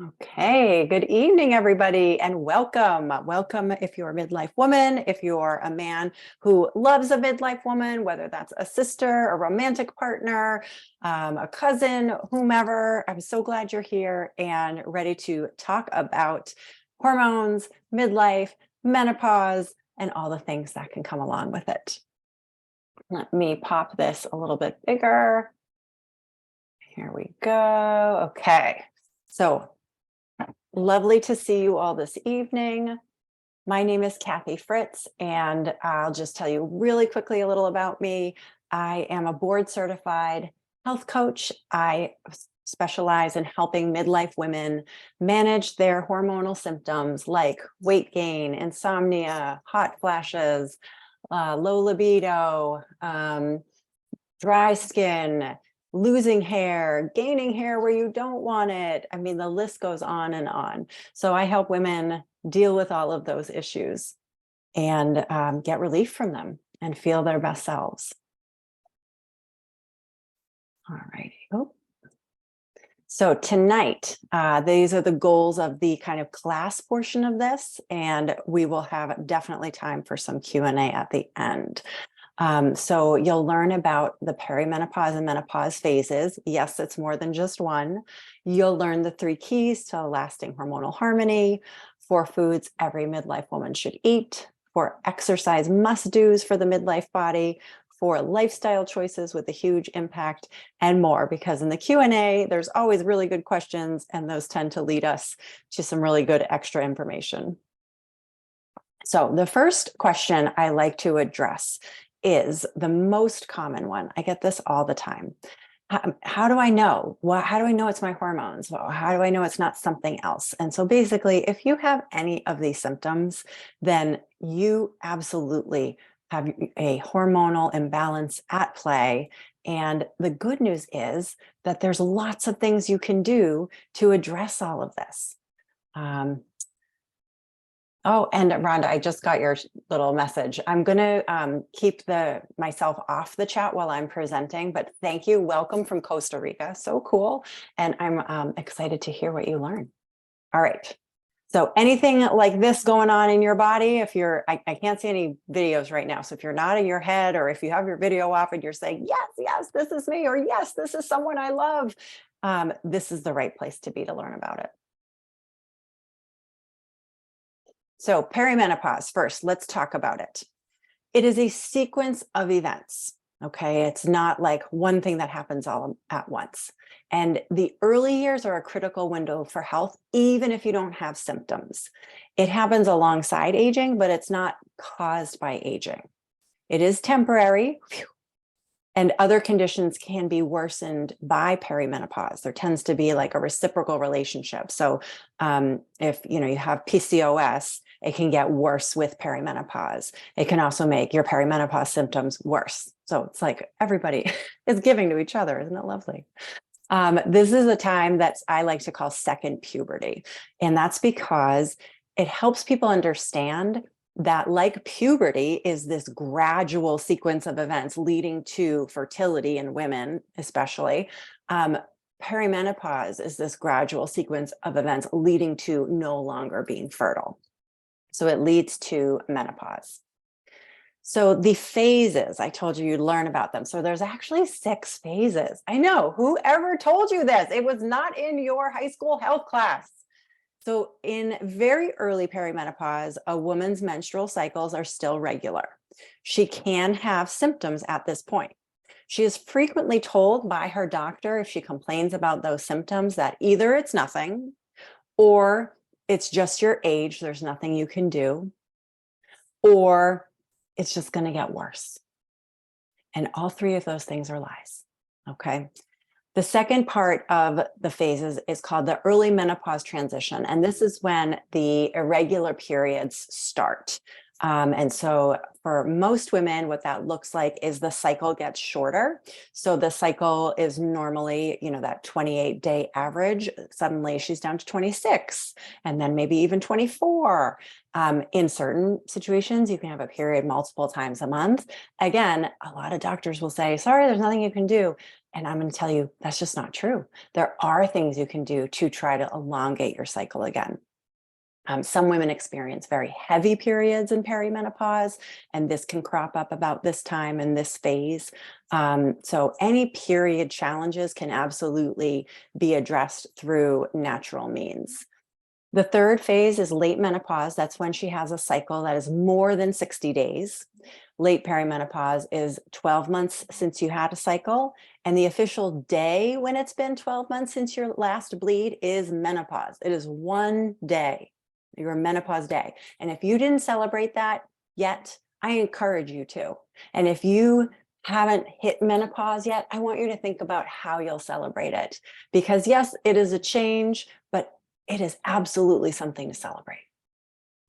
Okay, good evening, everybody, and welcome. Welcome if you're a midlife woman, if you're a man who loves a midlife woman, whether that's a sister, a romantic partner, a cousin, whomever. I'm so glad you're here and ready to talk about hormones, midlife, menopause, and all the things that can come along with it. Let me pop this a little bit bigger. Here we go. Okay, so lovely to see you all this evening. My name is Kathy Fritz, and I'll just tell you really quickly a little about me. I am a board certified health coach. I specialize in helping midlife women manage their hormonal symptoms like weight gain, insomnia, hot flashes, low libido, dry skin, losing hair, gaining hair where you don't want it. I mean, the list goes on and on. So I help women deal with all of those issues and get relief from them and feel their best selves. All righty. Oh. So tonight, these are the goals of the kind of class portion of this, and we will have definitely time for some Q&A at the end. So you'll learn about the perimenopause and menopause phases. Yes, it's more than just one. You'll learn the 3 keys to lasting hormonal harmony, 4 foods every midlife woman should eat, 4 exercise must-dos for the midlife body, 4 lifestyle choices with a huge impact, and more, because in the Q&A, there's always really good questions, and those tend to lead us to some really good extra information. So the first question I like to address is the most common one. I get this all the time. How do I know? How do I know it's my hormones? Well, how do I know it's not something else? And so basically, if you have any of these symptoms, then you absolutely have a hormonal imbalance at play. And the good news is that there's lots of things you can do to address all of this. Oh, and Rhonda, I just got your little message. I'm going to keep myself off the chat while I'm presenting, but thank you. Welcome from Costa Rica. So cool. And I'm excited to hear what you learn. All right. So anything like this going on in your body, if you're, I can't see any videos right now. So if you're nodding your head, or if you have your video off and you're saying, yes, yes, this is me, or yes, this is someone I love, this is the right place to be to learn about it. So perimenopause, first, let's talk about it. It is a sequence of events, okay? It's not like one thing that happens all at once. And the early years are a critical window for health, even if you don't have symptoms. It happens alongside aging, but it's not caused by aging. It is temporary. And other conditions can be worsened by perimenopause. There tends to be like a reciprocal relationship. So if you have PCOS, it can get worse with perimenopause. It can also make your perimenopause symptoms worse. So it's like everybody is giving to each other. Isn't it lovely? This is a time that I like to call second puberty. And that's because it helps people understand that, like puberty is this gradual sequence of events leading to fertility in women, especially, perimenopause is this gradual sequence of events leading to no longer being fertile. So it leads to menopause. So the phases, I told you you'd learn about them. So there's actually 6 phases. I know, whoever told you this? It was not in your high school health class. So in very early perimenopause, a woman's menstrual cycles are still regular. She can have symptoms at this point. She is frequently told by her doctor, if she complains about those symptoms, that either it's nothing or it's just your age, there's nothing you can do, or it's just going to get worse. And all 3 of those things are lies. Okay. The second part of the phases is called the early menopause transition. And this is when the irregular periods start. And so for most women, what that looks like is the cycle gets shorter. So the cycle is normally, that 28-day average. Suddenly she's down to 26, and then maybe even 24. In certain situations, you can have a period multiple times a month. Again, a lot of doctors will say, sorry, there's nothing you can do. And I'm going to tell you, that's just not true. There are things you can do to try to elongate your cycle again. Some women experience very heavy periods in perimenopause, and this can crop up about this time in this phase. So any period challenges can absolutely be addressed through natural means. The third phase is late menopause. That's when she has a cycle that is more than 60 days. Late perimenopause is 12 months since you had a cycle, and the official day when it's been 12 months since your last bleed is menopause. It is one day, your menopause day. And if you didn't celebrate that yet, I encourage you to. And if you haven't hit menopause yet, I want you to think about how you'll celebrate it. Because yes, it is a change, but it is absolutely something to celebrate.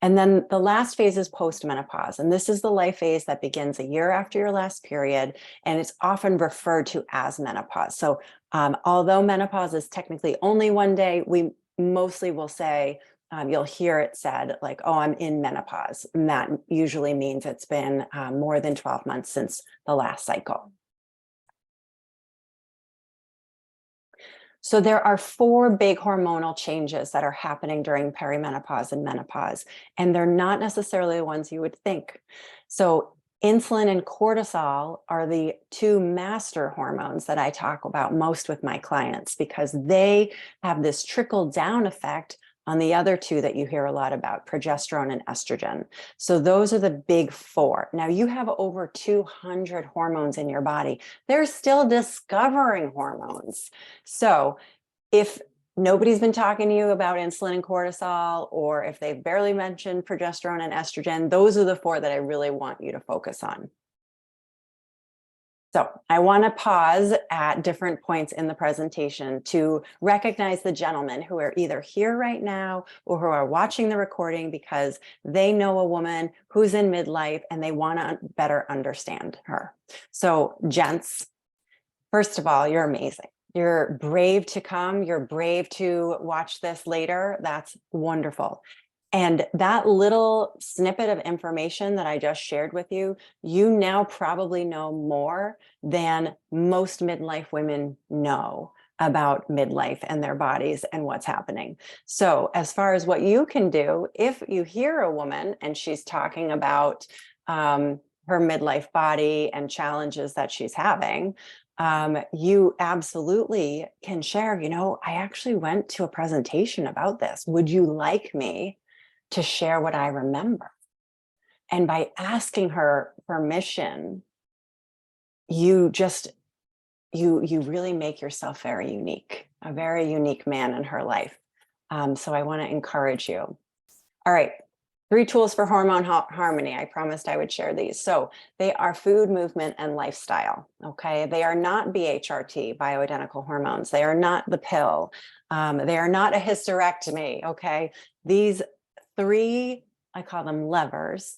And then the last phase is postmenopause. And this is the life phase that begins a year after your last period. And it's often referred to as menopause. So although menopause is technically only one day, we mostly will say, you'll hear it said like, oh, I'm in menopause. And that usually means it's been more than 12 months since the last cycle. So there are 4 big hormonal changes that are happening during perimenopause and menopause, and they're not necessarily the ones you would think. So insulin and cortisol are the 2 master hormones that I talk about most with my clients because they have this trickle down effect on the other 2 that you hear a lot about, progesterone and estrogen. So those are the big 4. Now you have over 200 hormones in your body. They're still discovering hormones. So if nobody's been talking to you about insulin and cortisol, or if they've barely mentioned progesterone and estrogen, those are the 4 that I really want you to focus on. So I want to pause at different points in the presentation to recognize the gentlemen who are either here right now or who are watching the recording because they know a woman who's in midlife and they want to better understand her. So gents, first of all, you're amazing. You're brave to come. You're brave to watch this later. That's wonderful. And that little snippet of information that I just shared with you, you now probably know more than most midlife women know about midlife and their bodies and what's happening. So as far as what you can do, if you hear a woman and she's talking about her midlife body and challenges that she's having, you absolutely can share, I actually went to a presentation about this. Would you like me to share what I remember? And by asking her permission, you really make yourself very unique, a very unique man in her life. So I want to encourage you. All right. 3 tools for hormone harmony. I promised I would share these. So they are food, movement, and lifestyle. Okay. They are not BHRT, bioidentical hormones. They are not the pill. They are not a hysterectomy. Okay. These 3, I call them levers,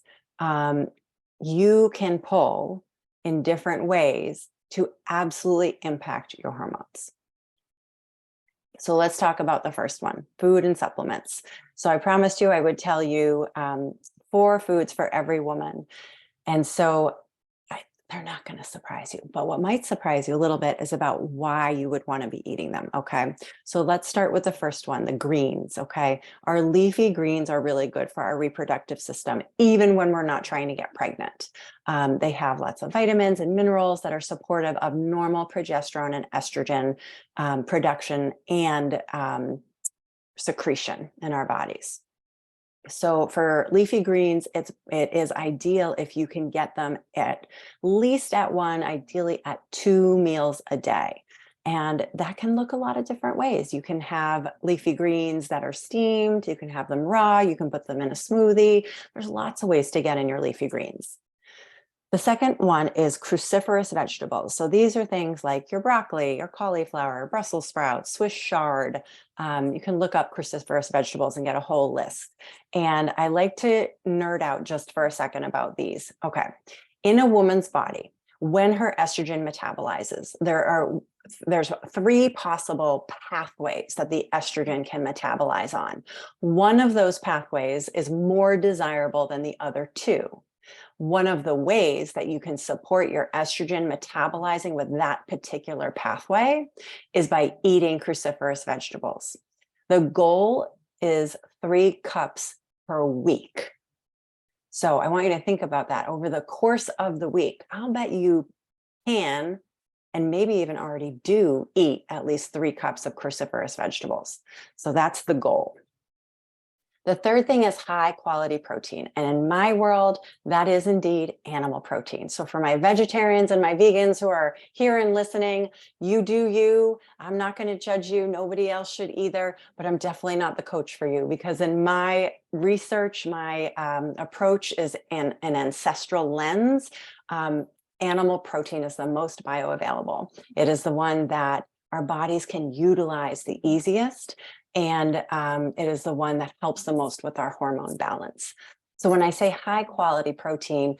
you can pull in different ways to absolutely impact your hormones. So let's talk about the first one, food and supplements. So I promised you I would tell you 4 foods for every woman. And so they're not going to surprise you. But what might surprise you a little bit is about why you would want to be eating them. Okay. So let's start with the first one, the greens. Okay. Our leafy greens are really good for our reproductive system, even when we're not trying to get pregnant. They have lots of vitamins and minerals that are supportive of normal progesterone and estrogen production and secretion in our bodies. So for leafy greens, it is ideal if you can get them at least at 1, ideally at 2 meals a day. And that can look a lot of different ways. You can have leafy greens that are steamed. You can have them raw. You can put them in a smoothie. There's lots of ways to get in your leafy greens. The second one is cruciferous vegetables. So these are things like your broccoli, your cauliflower, Brussels sprouts, Swiss chard. You can look up cruciferous vegetables and get a whole list. And I like to nerd out just for a second about these. Okay. In a woman's body, when her estrogen metabolizes, there's 3 possible pathways that the estrogen can metabolize on. One of those pathways is more desirable than the other 2. One of the ways that you can support your estrogen metabolizing with that particular pathway is by eating cruciferous vegetables. The goal is 3 cups per week. So I want you to think about that over the course of the week. I'll bet you can, and maybe even already do, eat at least 3 cups of cruciferous vegetables. So that's the goal. The third thing is high quality protein. And in my world, that is indeed animal protein. So for my vegetarians and my vegans who are here and listening, you do you. I'm not going to judge you. Nobody else should either, but I'm definitely not the coach for you, because in my research, my approach is an ancestral lens. Animal protein is the most bioavailable. It is the one that our bodies can utilize the easiest. And it is the one that helps the most with our hormone balance. So when I say high quality protein,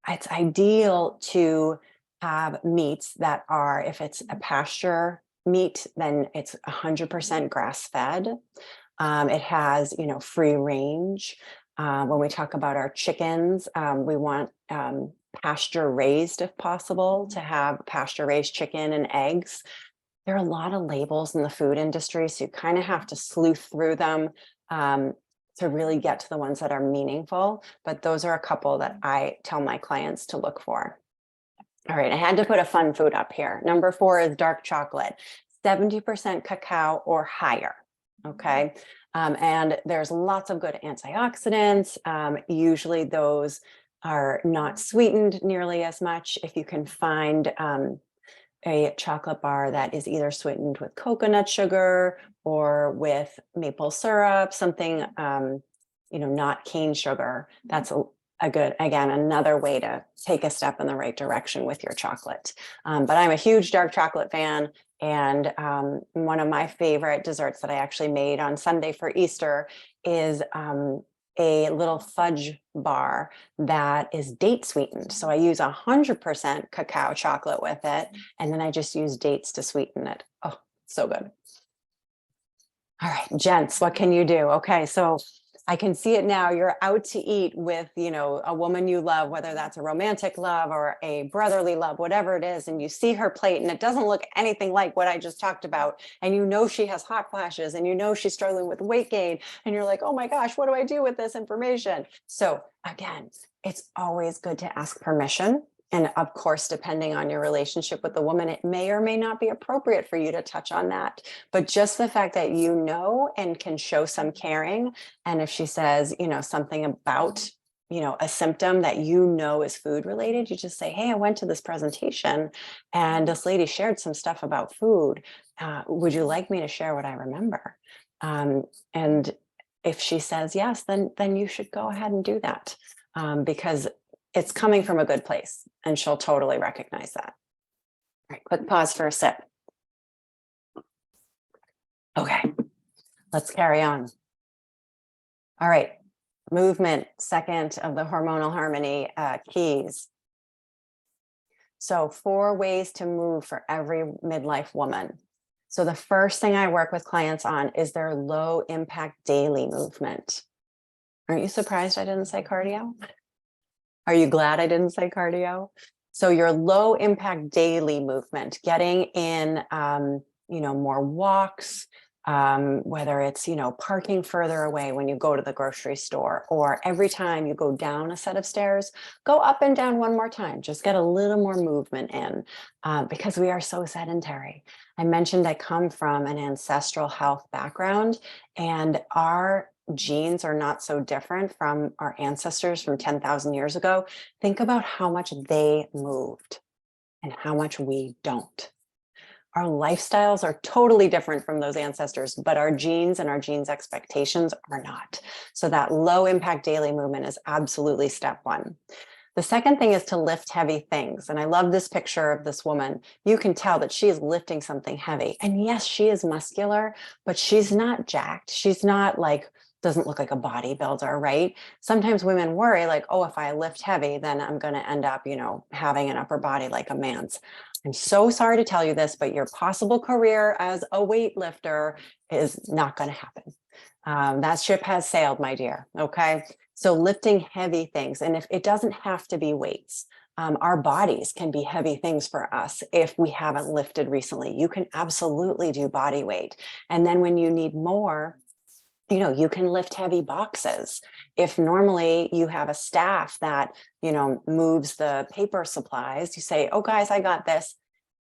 it's ideal to have meats that are, if it's a pasture meat, then it's 100% grass fed. It has, free range. When we talk about our chickens, we want pasture raised if possible, to have pasture raised chicken and eggs. There are a lot of labels in the food industry, so you kind of have to sleuth through them to really get to the ones that are meaningful. But those are a couple that I tell my clients to look for. All right, I had to put a fun food up here. Number 4 is dark chocolate, 70% cacao or higher. Okay, and there's lots of good antioxidants. Usually those are not sweetened nearly as much. If you can find a chocolate bar that is either sweetened with coconut sugar or with maple syrup, something, not cane sugar. That's a good, again, another way to take a step in the right direction with your chocolate. But I'm a huge dark chocolate fan. And one of my favorite desserts that I actually made on Sunday for Easter is a little fudge bar that is date sweetened. So I use 100% cacao chocolate with it, and then I just use dates to sweeten it. Oh, so good. All right, gents, what can you do? Okay, so I can see it now. You're out to eat with, a woman you love, whether that's a romantic love or a brotherly love, whatever it is, and you see her plate and it doesn't look anything like what I just talked about. And she has hot flashes and she's struggling with weight gain. And you're like, oh my gosh, what do I do with this information? So again, it's always good to ask permission. And of course, depending on your relationship with the woman, it may or may not be appropriate for you to touch on that. But just the fact that you know and can show some caring. And if she says, something about, a symptom that is food related, you just say, hey, I went to this presentation and this lady shared some stuff about food. Would you like me to share what I remember? And if she says yes, then you should go ahead and do that, because it's coming from a good place and she'll totally recognize that. All right, quick pause for a sip. Okay, let's carry on. All right, movement, second of the hormonal harmony keys. So 4 ways to move for every midlife woman. So the first thing I work with clients on is their low impact daily movement. Aren't you surprised I didn't say cardio? Are you glad I didn't say cardio? So your low impact daily movement, getting in, more walks, whether it's, parking further away when you go to the grocery store, or every time you go down a set of stairs, go up and down one more time, just get a little more movement in, because we are so sedentary. I mentioned I come from an ancestral health background, and our genes are not so different from our ancestors from 10,000 years ago. Think about how much they moved and how much we don't. Our lifestyles are totally different from those ancestors, but our genes and our genes' expectations are not. So that low impact daily movement is absolutely step 1. The second thing is to lift heavy things. And I love this picture of this woman. You can tell that she is lifting something heavy. And yes, she is muscular, but she's not jacked. She's not doesn't look like a bodybuilder, right? Sometimes women worry oh, if I lift heavy, then I'm going to end up, having an upper body like a man's. I'm so sorry to tell you this, but your possible career as a weightlifter is not going to happen. That ship has sailed, my dear. Okay. So lifting heavy things, and if it doesn't have to be weights, our bodies can be heavy things for us if we haven't lifted recently. You can absolutely do body weight. And then when you need more, you can lift heavy boxes. If normally you have a staff that, moves the paper supplies, you say, oh, guys, I got this.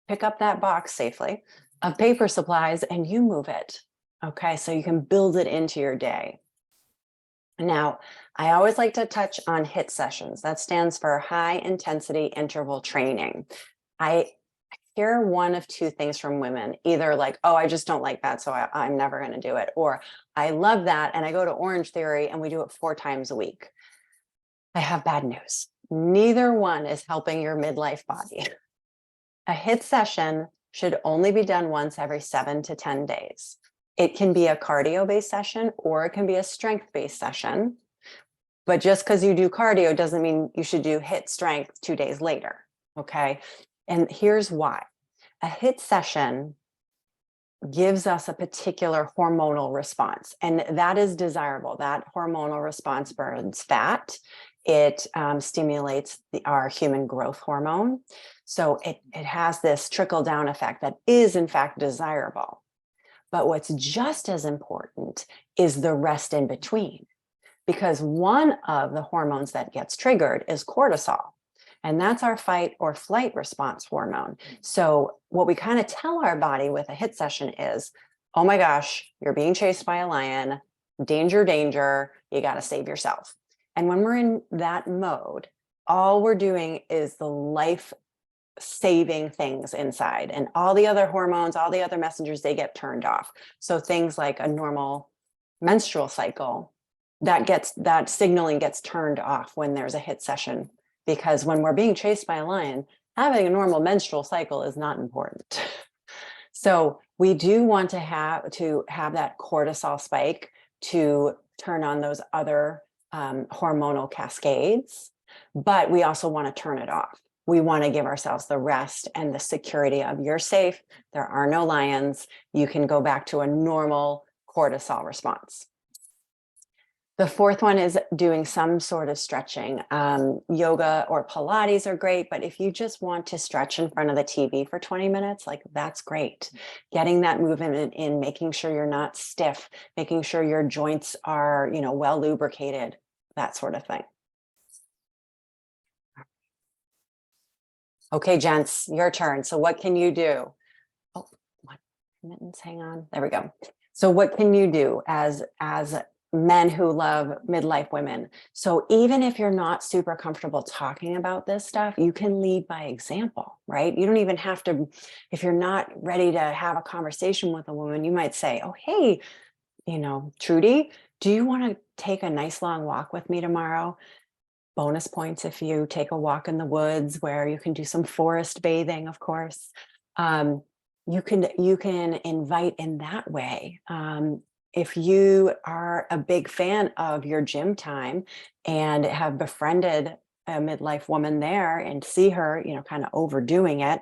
Pick up that box safely of paper supplies and you move it. Okay. So you can build it into your day. Now, I always like to touch on HIIT sessions. That stands for high intensity interval training. I hear one of two things from women, either like, oh, I just don't like that, so I'm never going to do it. Or I love that, and I go to Orange Theory and we do it 4 times a week. I have bad news. Neither one is helping your midlife body. A HIIT session should only be done once every 7 to 10 days. It can be a cardio-based session or it can be a strength-based session. But just because you do cardio doesn't mean you should do HIIT strength 2 days later. Okay. And here's why. A HIIT session gives us a particular hormonal response, and that is desirable. That hormonal response burns fat. It stimulates our human growth hormone. So it has this trickle down effect that is in fact desirable. But what's just as important is the rest in between, because one of the hormones that gets triggered is cortisol. And that's our fight or flight response hormone. So what we kind of tell our body with a HIIT session is, oh my gosh, you're being chased by a lion, danger, danger, you got to save yourself. And when we're in that mode, all we're doing is the life saving things inside, and all the other hormones, all the other messengers, they get turned off. So things like a normal menstrual cycle, that signaling gets turned off when there's a HIIT session, because when we're being chased by a lion, having a normal menstrual cycle is not important. So we do want to have that cortisol spike to turn on those other hormonal cascades, but we also want to turn it off. We want to give ourselves the rest and the security of you're safe. There are no lions. You can go back to a normal cortisol response. The fourth one is doing some sort of stretching. Yoga or Pilates are great, but if you just want to stretch in front of the TV for 20 minutes, like that's great. Getting that movement in, making sure you're not stiff, making sure your joints are, well lubricated, that sort of thing. Okay, gents, your turn. So what can you do? Oh, mittens, hang on. There we go. So what can you do as men who love midlife women? So even if you're not super comfortable talking about this stuff, you can lead by example, right? You don't even have to, if you're not ready to have a conversation with a woman, you might say, oh, hey, Trudy, do you want to take a nice long walk with me tomorrow? Bonus points if you take a walk in the woods where you can do some forest bathing, of course. You can invite in that way. If you are a big fan of your gym time and have befriended a midlife woman there and see her, kind of overdoing it,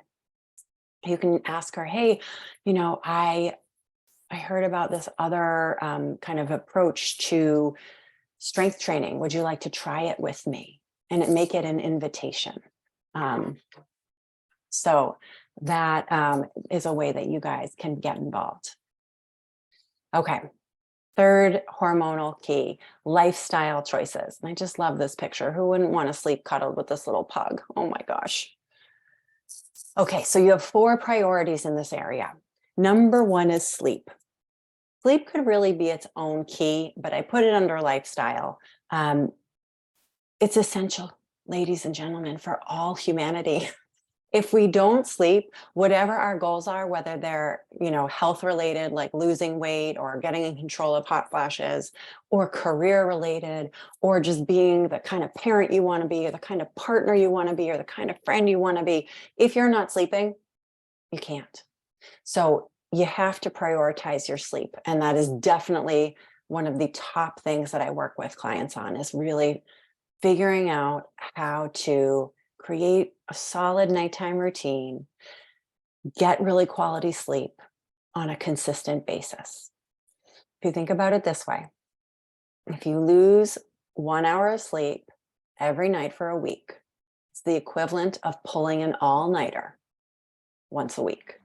you can ask her, hey, I heard about this other kind of approach to strength training. Would you like to try it with me? And make it an invitation. So that is a way that you guys can get involved. Okay. Third hormonal key, lifestyle choices. And I just love this picture. Who wouldn't want to sleep cuddled with this little pug? Oh my gosh. Okay, so you have 4 priorities in this area. Number 1 is sleep. Sleep could really be its own key, but I put it under lifestyle. It's essential, ladies and gentlemen, for all humanity. If we don't sleep, whatever our goals are, whether they're, health related, like losing weight or getting in control of hot flashes, or career related, or just being the kind of parent you want to be, or the kind of partner you want to be, or the kind of friend you want to be, if you're not sleeping, you can't. So you have to prioritize your sleep. And that is definitely one of the top things that I work with clients on, is really figuring out how to create a solid nighttime routine, get really quality sleep on a consistent basis. If you think about it this way, if you lose 1 hour of sleep every night for a week, it's the equivalent of pulling an all-nighter once a week.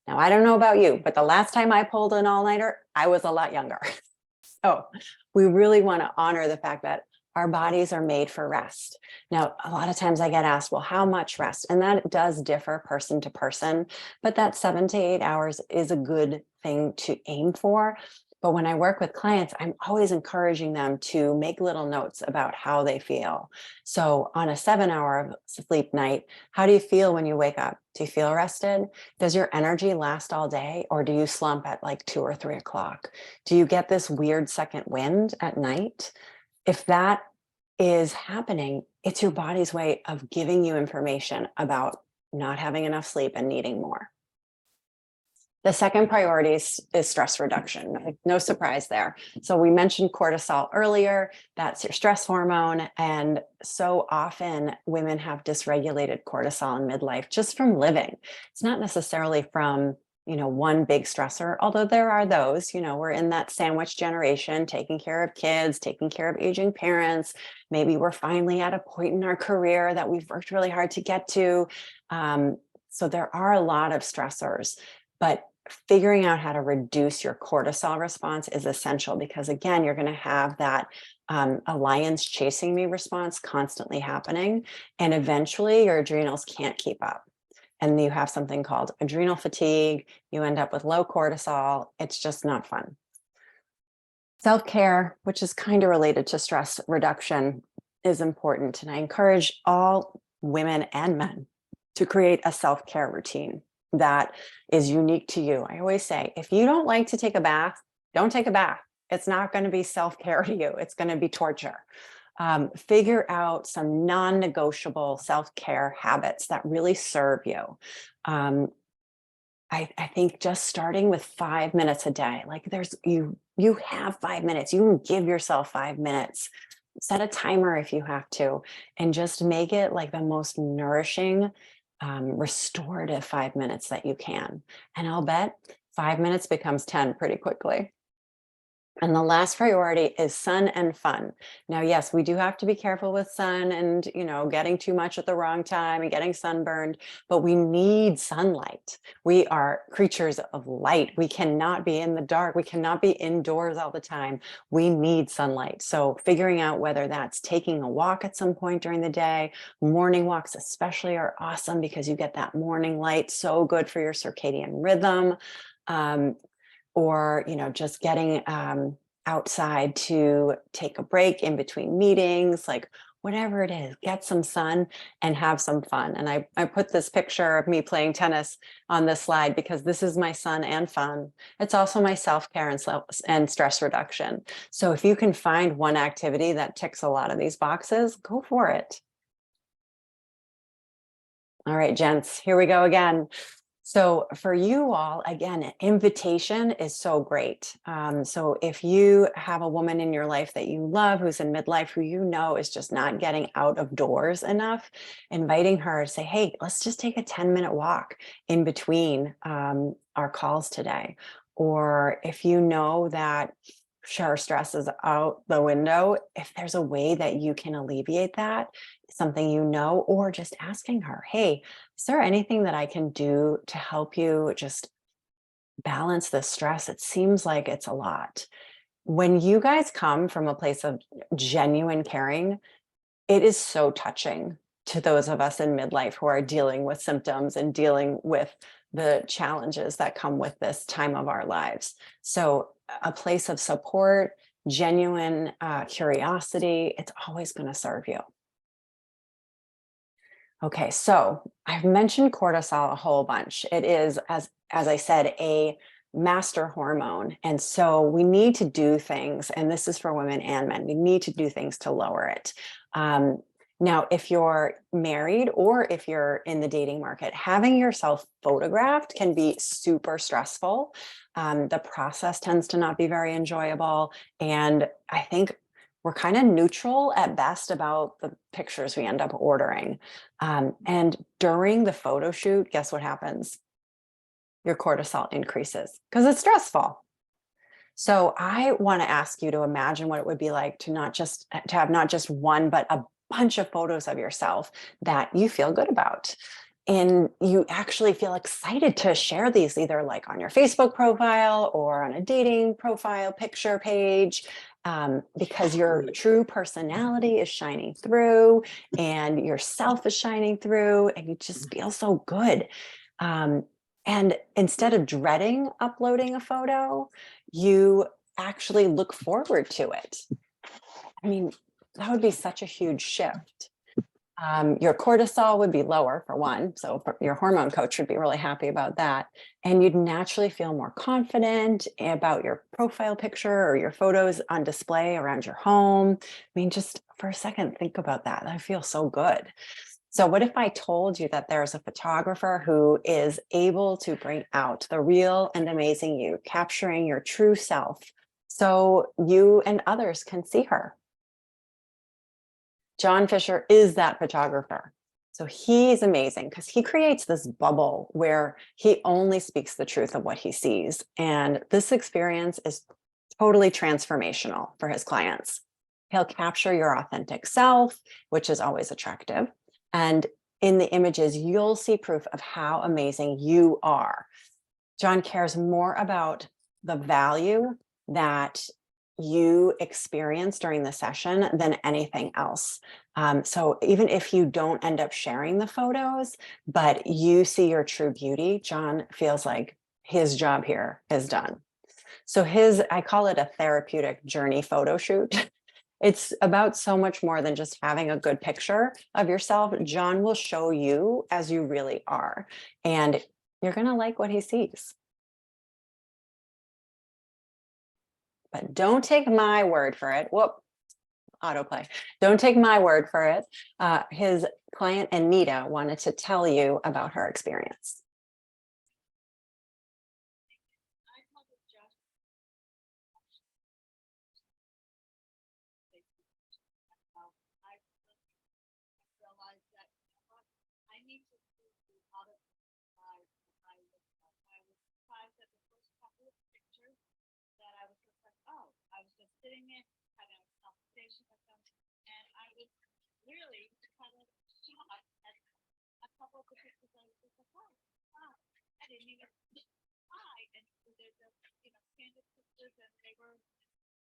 Now, I don't know about you, but the last time I pulled an all-nighter, I was a lot younger. So we really want to honor the fact that our bodies are made for rest. Now, a lot of times I get asked, well, how much rest? And that does differ person to person, but that 7 to 8 hours is a good thing to aim for. But when I work with clients, I'm always encouraging them to make little notes about how they feel. So on a 7 hour sleep night, how do you feel when you wake up? Do you feel rested? Does your energy last all day, or do you slump at like 2 or 3 o'clock? Do you get this weird second wind at night? If that is happening, it's your body's way of giving you information about not having enough sleep and needing more. The second priority is stress reduction. No surprise there. So we mentioned cortisol earlier. That's your stress hormone. And so often women have dysregulated cortisol in midlife just from living. It's not necessarily from, one big stressor, although there are those. We're in that sandwich generation, taking care of kids, taking care of aging parents. Maybe we're finally at a point in our career that we've worked really hard to get to. So there are a lot of stressors, but figuring out how to reduce your cortisol response is essential, because again, you're going to have that a lion's chasing me response constantly happening. And eventually your adrenals can't keep up. And you have something called adrenal fatigue. You end up with low cortisol. It's just not fun. Self-care, which is kind of related to stress reduction, is important. And I encourage all women and men to create a self-care routine that is unique to you. I always say, if you don't like to take a bath, don't take a bath. It's not going to be self-care to you. It's going to be torture. Figure out some non-negotiable self-care habits that really serve you. I think just starting with 5 minutes a day, like you have 5 minutes, you can give yourself 5 minutes, set a timer if you have to, and just make it like the most nourishing, restorative 5 minutes that you can. And I'll bet 5 minutes becomes 10 pretty quickly. And the last priority is sun and fun. Now, yes, we do have to be careful with sun and, getting too much at the wrong time and getting sunburned, but we need sunlight. We are creatures of light. We cannot be in the dark. We cannot be indoors all the time. We need sunlight. So figuring out whether that's taking a walk at some point during the day, morning walks especially are awesome because you get that morning light, so good for your circadian rhythm. Or just getting outside to take a break in between meetings, like whatever it is, get some sun and have some fun. And I put this picture of me playing tennis on this slide because this is my sun and fun. It's also my self-care and stress reduction. So if you can find one activity that ticks a lot of these boxes, go for it. All right, gents, here we go again. So for you all, again, an invitation is so great. So if you have a woman in your life that you love, who's in midlife, who is just not getting out of doors enough, inviting her to say, hey, let's just take a 10-minute walk in between our calls today. Or if you know that sure, stress is out the window, if there's a way that you can alleviate that, something or just asking her, hey, is there anything that I can do to help you just balance the stress? It seems like it's a lot. When you guys come from a place of genuine caring, it is so touching to those of us in midlife who are dealing with symptoms and dealing with the challenges that come with this time of our lives. So a place of support, genuine curiosity, it's always going to serve you. Okay, so I've mentioned cortisol a whole bunch. It is, as I said, a master hormone. And so we need to do things, and this is for women and men, we need to do things to lower it. Now, if you're married or if you're in the dating market, having yourself photographed can be super stressful. The process tends to not be very enjoyable. And I think we're kind of neutral at best about the pictures we end up ordering. And during the photo shoot, guess what happens? Your cortisol increases because it's stressful. So I want to ask you to imagine what it would be like to have not just one, but a bunch of photos of yourself that you feel good about. And you actually feel excited to share these either like on your Facebook profile or on a dating profile picture page, because your true personality is shining through and yourself is shining through, and you just feel so good. And instead of dreading uploading a photo, you actually look forward to it. I mean, that would be such a huge shift. Your cortisol would be lower for one. So your hormone coach would be really happy about that. And you'd naturally feel more confident about your profile picture or your photos on display around your home. I mean, just for a second, think about that. I feel so good. So what if I told you that there's a photographer who is able to bring out the real and amazing you, capturing your true self so you and others can see her? John Fisher is that photographer. So he's amazing because he creates this bubble where he only speaks the truth of what he sees. And this experience is totally transformational for his clients. He'll capture your authentic self, which is always attractive. And in the images, you'll see proof of how amazing you are. John cares more about the value that you experience during the session than anything else. So even if you don't end up sharing the photos, but you see your true beauty, John feels like his job here is done. So I call it a therapeutic journey photo shoot. It's about so much more than just having a good picture of yourself. John will show you as you really are, and you're going to like what he sees. But don't take my word for it. Whoop, autoplay. Don't take my word for it. His client, Anita, wanted to tell you about her experience. Sitting there having a conversation with them, and I was really kind of shocked at a couple of the pictures. I was just like, oh, wow, I didn't even try. And they're just, candid pictures, and they were,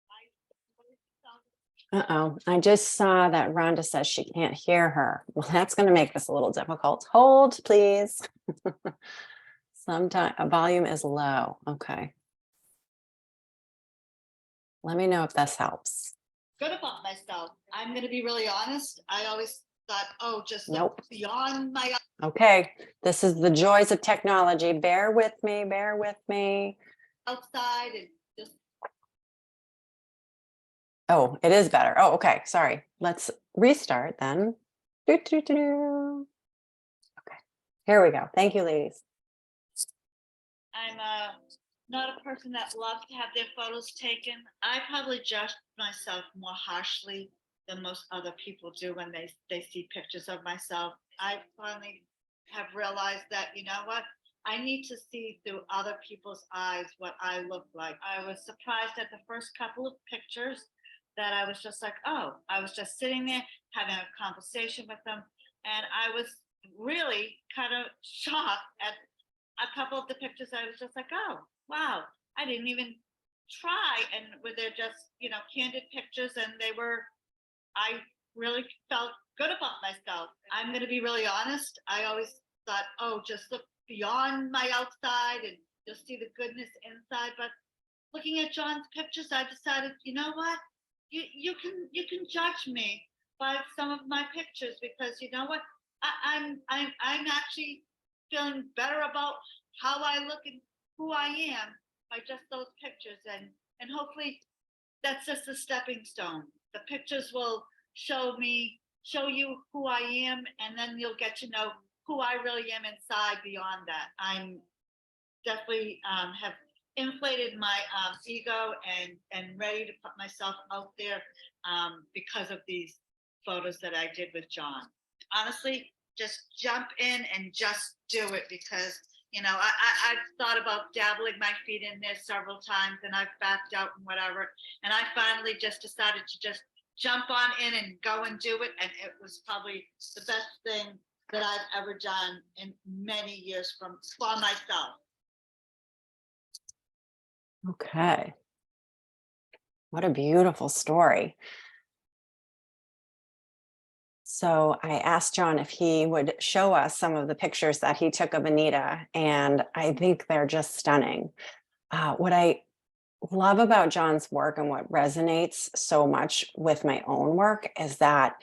I really felt. Uh-oh, I just saw that Rhonda says she can't hear her. Well, that's going to make this a little difficult. Hold, please. Sometimes a volume is low. Okay. Let me know if this helps. Good about myself. I'm going to be really honest. I always thought, oh, just Nope. beyond my. Okay, this is the joys of technology. Bear with me, bear with me. Outside and just. Oh, it is better. Oh, okay, sorry. Let's restart then. Okay, here we go. Thank you, ladies. I'm not a person that loves to have their photos taken. I probably judge myself more harshly than most other people do when they see pictures of myself. I finally have realized that, you know what? I need to see through other people's eyes what I look like. I was surprised at the first couple of pictures that I was just like, oh, I was just sitting there having a conversation with them. And I was really kind of shocked at a couple of the pictures. I was just like, oh, wow, I didn't even try. And were they just, candid pictures, and I really felt good about myself. I'm going to be really honest. I always thought, oh, just look beyond my outside and you'll see the goodness inside. But looking at John's pictures, I decided, you know what? You can judge me by some of my pictures, because you know what? I'm actually feeling better about how I look and who I am by just those pictures, and hopefully that's just a stepping stone. The pictures will show you who I am, and then you'll get to know who I really am inside beyond that. I'm definitely have inflated my ego and ready to put myself out there because of these photos that I did with John. Honestly, just jump in and just do it, because I've thought about dabbling my feet in there several times, and I've backed out and whatever. And I finally just decided to just jump on in and go and do it. And it was probably the best thing that I've ever done in many years for myself. Okay. What a beautiful story. So I asked John if he would show us some of the pictures that he took of Anita, and I think they're just stunning. What I love about John's work and what resonates so much with my own work is that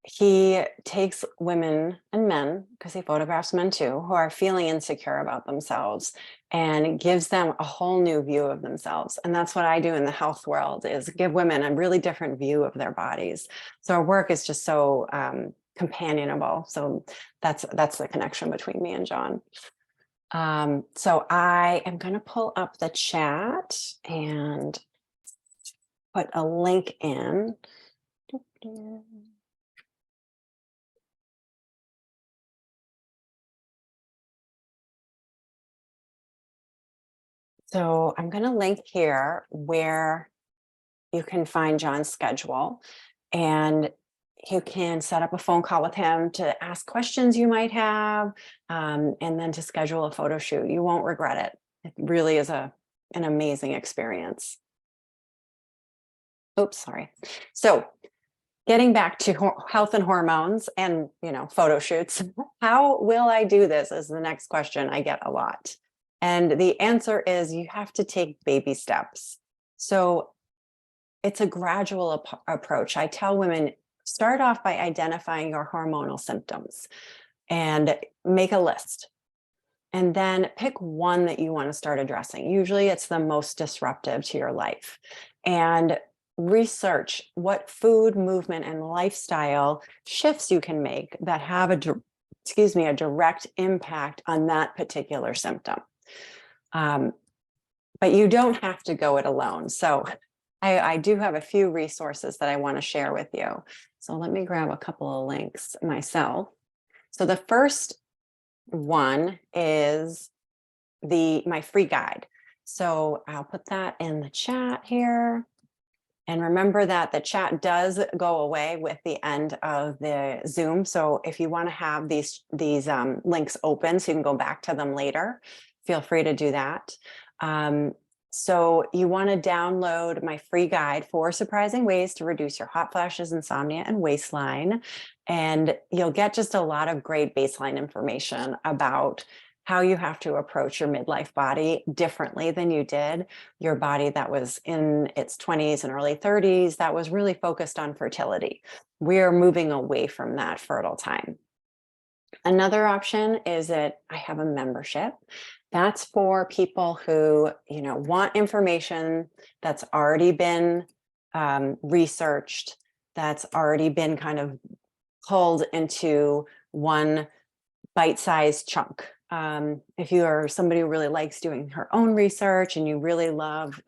he takes women and men, because he photographs men too, who are feeling insecure about themselves and gives them a whole new view of themselves. And that's what I do in the health world, is give women a really different view of their bodies. So our work is just so companionable. So that's the connection between me and John. So I am going to pull up the chat and put a link in. So I'm going to link here where you can find John's schedule, and you can set up a phone call with him to ask questions you might have, and then to schedule a photo shoot. You won't regret it. It really is an amazing experience. Oops, sorry. So getting back to health and hormones and, photo shoots, how will I do this is the next question I get a lot. And the answer is you have to take baby steps. So it's a gradual approach. I tell women, start off by identifying your hormonal symptoms and make a list. And then pick one that you want to start addressing. Usually it's the most disruptive to your life. And research what food, movement, and lifestyle shifts you can make that have a direct impact on that particular symptom. But you don't have to go it alone. So I do have a few resources that I want to share with you. So let me grab a couple of links myself. So the first one is my free guide. So I'll put that in the chat here. And remember that the chat does go away with the end of the Zoom. So if you want to have these links open so you can go back to them later, feel free to do that. So you want to download my free guide, 4 surprising ways to reduce your hot flashes, insomnia, and waistline. And you'll get just a lot of great baseline information about how you have to approach your midlife body differently than you did your body that was in its 20s and early 30s, that was really focused on fertility. We're moving away from that fertile time. Another option is that I have a membership. That's for people who, want information that's already been researched, that's already been kind of pulled into one bite-sized chunk. If you are somebody who really likes doing her own research and you really love,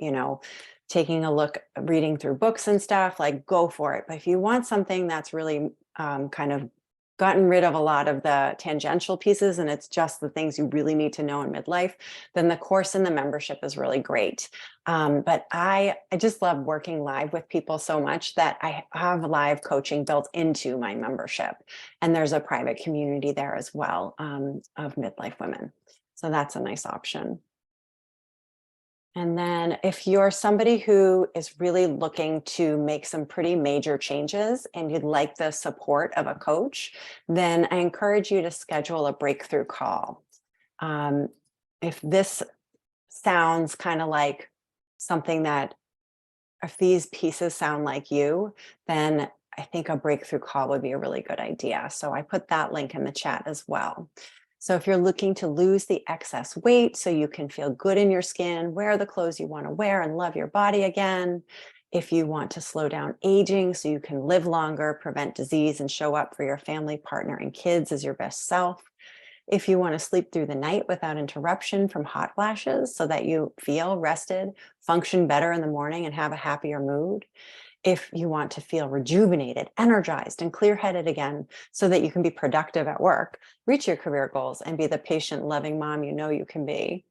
taking a look, reading through books and stuff, like, go for it. But if you want something that's really kind of gotten rid of a lot of the tangential pieces and it's just the things you really need to know in midlife, then the course and the membership is really great. But I just love working live with people so much that I have live coaching built into my membership. And there's a private community there as well of midlife women. So that's a nice option. And then if you're somebody who is really looking to make some pretty major changes and you'd like the support of a coach, then I encourage you to schedule a breakthrough call. If this sounds kind of like something that, if these pieces sound like you, then I think a breakthrough call would be a really good idea. So I put that link in the chat as well. So if you're looking to lose the excess weight so you can feel good in your skin, wear the clothes you want to wear and love your body again. If you want to slow down aging so you can live longer, prevent disease, and show up for your family, partner, and kids as your best self. If you want to sleep through the night without interruption from hot flashes so that you feel rested, function better in the morning, and have a happier mood. if you want to feel rejuvenated, energized, and clear-headed again so that you can be productive at work, reach your career goals, and be the patient, loving mom you know you can be.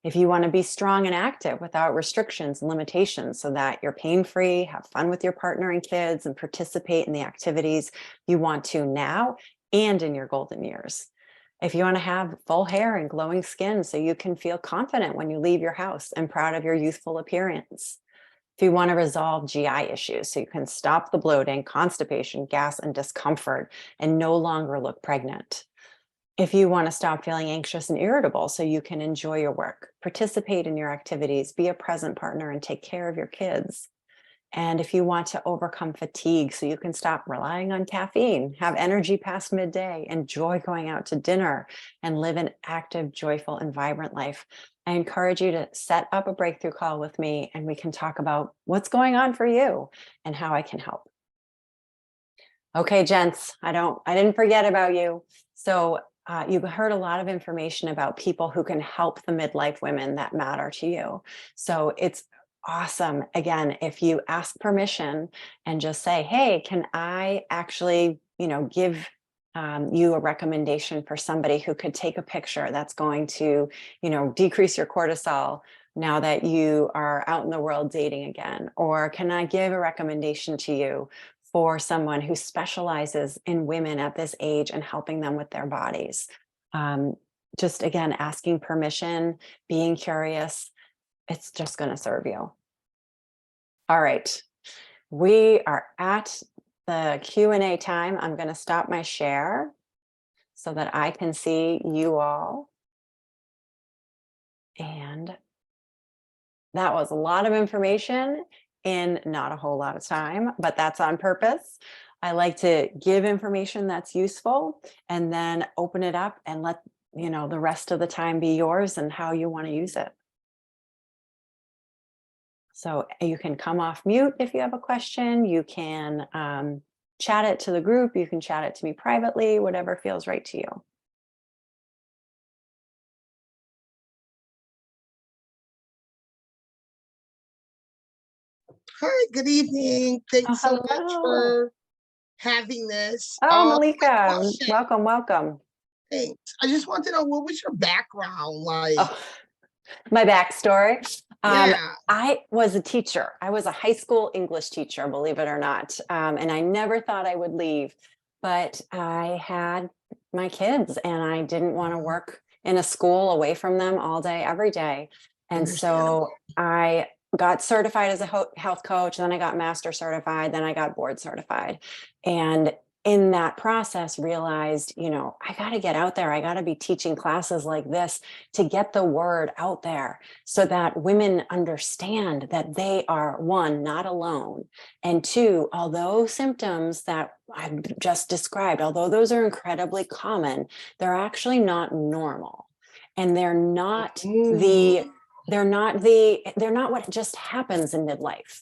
If you want to be strong and active without restrictions and limitations so that you're pain-free, have fun with your partner and kids, and participate in the activities you want to now and in your golden years. If you want to have full hair and glowing skin so you can feel confident when you leave your house and proud of your youthful appearance. If you want to resolve GI issues so you can stop the bloating, constipation, gas, and discomfort and no longer look pregnant. If you want to stop feeling anxious and irritable so you can enjoy your work, participate in your activities, be a present partner, and take care of your kids. And if you want to overcome fatigue so you can stop relying on caffeine, have energy past midday, enjoy going out to dinner, and live an active, joyful, and vibrant life, I encourage you to set up a breakthrough call with me and we can talk about what's going on for you and how I can help. Okay, gents, I didn't forget about you. So you heard a lot of information about people who can help the midlife women that matter to you. So it's awesome. Again, if you ask permission and just say, hey, can I actually, give you a recommendation for somebody who could take a picture that's going to, decrease your cortisol now that you are out in the world dating again? Or can I give a recommendation to you for someone who specializes in women at this age and helping them with their bodies? Just again, asking permission, being curious, it's just going to serve you. All right, we are at the Q&A time. I'm going to stop my share so that I can see you all. And that was a lot of information in not a whole lot of time, but that's on purpose. I like to give information that's useful and then open it up and let the rest of the time be yours and how you want to use it. So you can come off mute if you have a question. You can chat it to the group. You can chat it to me privately, whatever feels right to you. Hi, good evening. Thanks so much Hello. for having this. Oh, My Malika, question, welcome. thanks. I just want to know, what was your background like? Oh, my backstory. Yeah. I was a teacher. I was a high school English teacher, believe it or not. And I never thought I would leave, but I had my kids and I didn't want to work in a school away from them all day, every day. And so Understandable. I got certified as a health coach, then I got master certified, then I got board certified. And in that process realized, I got to get out there. I got to be teaching classes like this to get the word out there so that women understand that they are, one, not alone, and two, although symptoms that I've just described, although those are incredibly common, they're actually not normal. And they're not what just happens in midlife.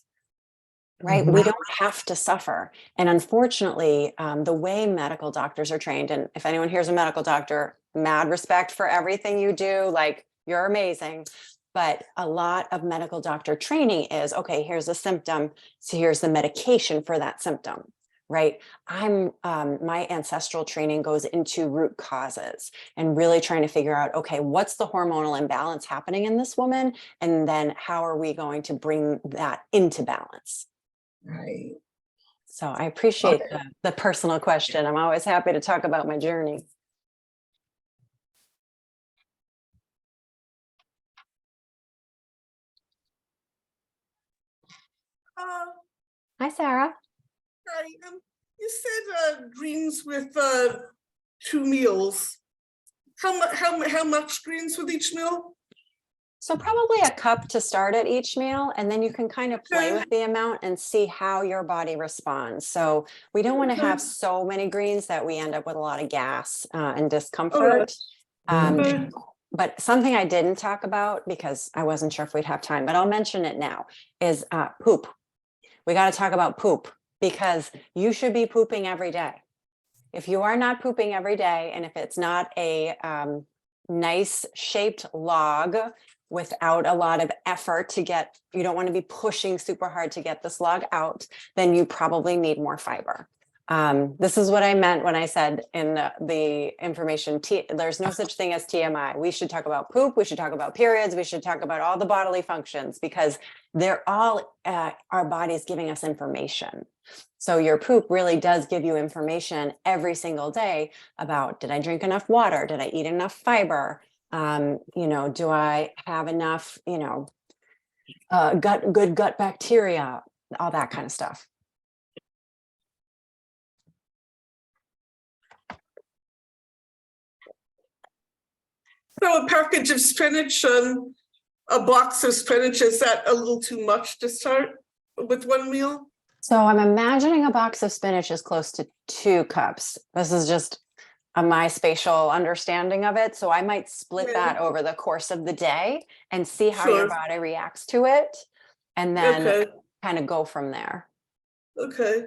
Right? We don't have to suffer. And unfortunately, the way medical doctors are trained, and if anyone here's a medical doctor, mad respect for everything you do, like you're amazing. But a lot of medical doctor training is, okay, here's a symptom. So here's the medication for that symptom, right? My ancestral training goes into root causes and really trying to figure out, okay, what's the hormonal imbalance happening in this woman? And then how are we going to bring that into balance? Right. So I appreciate the personal question. I'm always happy to talk about my journey. Hi, Sarah. Hi, you said greens with 2 meals. How much greens with each meal? So probably a cup to start at each meal, and then you can kind of play with the amount and see how your body responds. So we don't want to have so many greens that we end up with a lot of gas and discomfort. But something I didn't talk about because I wasn't sure if we'd have time, but I'll mention it now, is poop. We got to talk about poop because you should be pooping every day. If you are not pooping every day, and if it's not a nice shaped log without a lot of effort to get, you don't want to be pushing super hard to get the slug out, then you probably need more fiber. This is what I meant when I said in the information, there's no such thing as TMI. We should talk about poop. We should talk about periods. We should talk about all the bodily functions, because they're all our body's giving us information. So your poop really does give you information every single day about, did I drink enough water? Did I eat enough fiber? Do I have enough, good gut bacteria, all that kind of stuff. So a package of spinach, a box of spinach, is that a little too much to start with one meal? So I'm imagining a box of spinach is close to 2 cups. This is just my spatial understanding of it. So I might split that over the course of the day and see how your Sure. body reacts to it, and then Okay, kind of go from there. okay.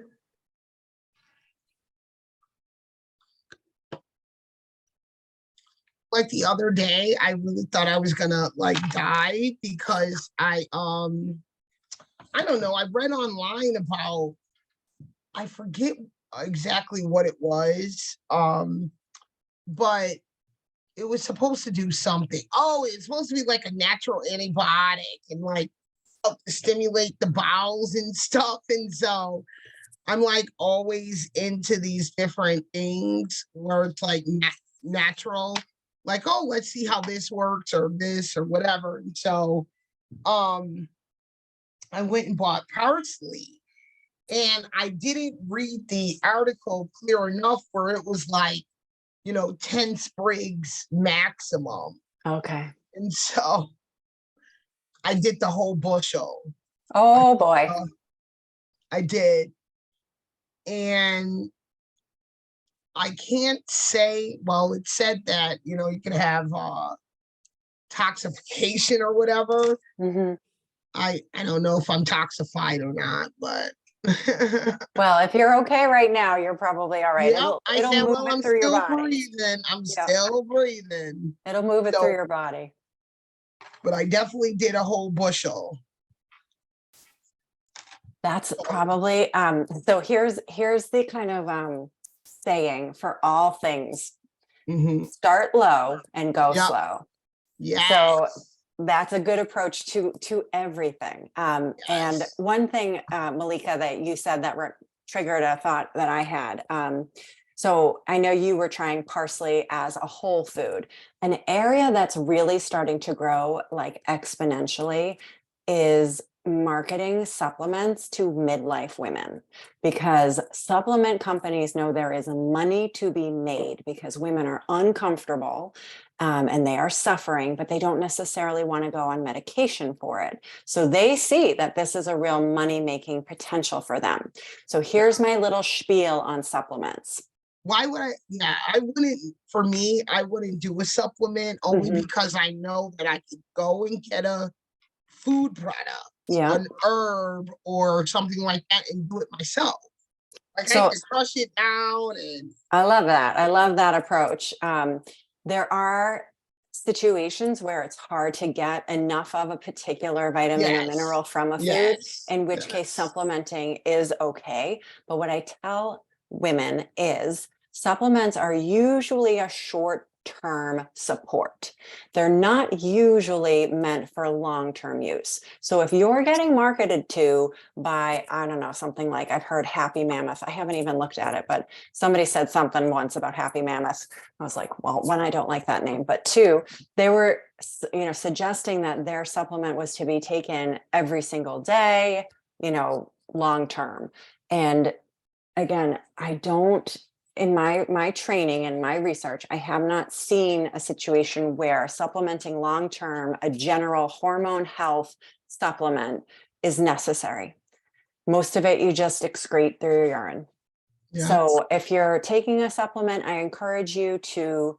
Like the other day, I really thought I was gonna like die because I don't know, I read online about, I forget exactly what it was, but it was supposed to do something. Oh, it's supposed to be like a natural antibiotic and like help to stimulate the bowels and stuff. And so I'm like always into these different things where it's like natural, like, oh, let's see how this works or this or whatever. And so I went and bought parsley, and I didn't read the article clear enough where it was like, 10 sprigs maximum. Okay. And so I did the whole bushel. Oh boy. I did. And I can't say, well, it said that, you could have toxification or whatever. Mm-hmm. I don't know if I'm toxified or not, but Well, if you're okay right now, you're probably all right. yeah, I It'll said, move well, it I'm through your still body. breathing. I'm Yeah. still breathing. It'll move it So- through your body. But I definitely did a whole bushel. That's probably so here's the kind of saying for all things: Mhm. start low and go Yep. slow. Yes. So that's a good approach to everything. And Yes. one thing, Malika, that you said that triggered a thought that I had. So I know you were trying parsley as a whole food. An area that's really starting to grow like exponentially is marketing supplements to midlife women, because supplement companies know there is money to be made because women are uncomfortable and they are suffering, but they don't necessarily want to go on medication for it. So they see that this is a real money-making potential for them. So here's my little spiel on supplements. Why would I? Yeah, I wouldn't. For me, I wouldn't do a supplement only Mhm. because I know that I could go and get a food product, Yeah. an herb, or something like that, and do it myself. Like I So could crush it down and I love that. I love that approach. There are situations where it's hard to get enough of a particular vitamin or yes, mineral from a food, yes, in which case yes. supplementing is okay. But what I tell women is supplements are usually a short-term support. They're not usually meant for long-term use. So if you're getting marketed to by, I don't know, something like, I've heard Happy Mammoth. I haven't even looked at it, but somebody said something once about Happy Mammoth. I was like, well, one, I don't like that name, but two, they were, suggesting that their supplement was to be taken every single day, long term. And again, I don't, in my training and my research, I have not seen a situation where supplementing long term, a general hormone health supplement, is necessary. Most of it you just excrete through your urine. Yeah. So if you're taking a supplement, I encourage you to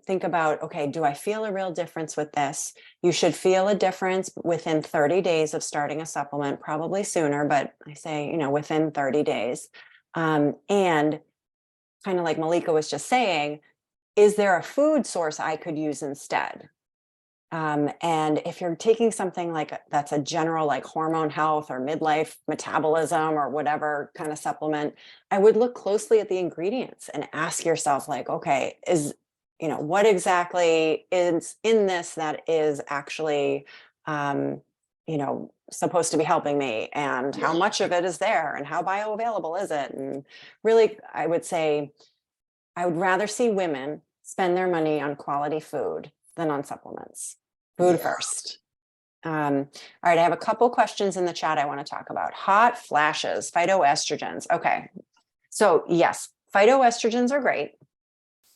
think about, okay, do I feel a real difference with this? You should feel a difference within 30 days of starting a supplement, probably sooner, but I say, within 30 days. And kind of like Malika was just saying, is there a food source I could use instead? And if you're taking something like that's a general like hormone health or midlife metabolism or whatever kind of supplement, I would look closely at the ingredients and ask yourself like, okay, what exactly is in this that is actually, supposed to be helping me, and how much of it is there, and how bioavailable is it? And really, I would say I would rather see women spend their money on quality food than on supplements. Food Yeah. first. All right, I have a couple questions in the chat I want to talk about. Hot flashes, phytoestrogens. Okay, so yes, phytoestrogens are great.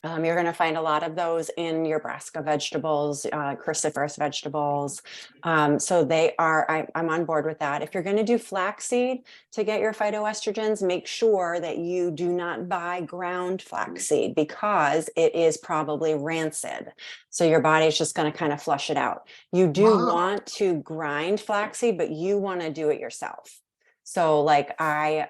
You're going to find a lot of those in your brassica vegetables, cruciferous vegetables. So I'm on board with that. If you're going to do flaxseed to get your phytoestrogens, make sure that you do not buy ground flaxseed because it is probably rancid. So your body's just going to kind of flush it out. You do Wow. want to grind flaxseed, but you want to do it yourself. So like I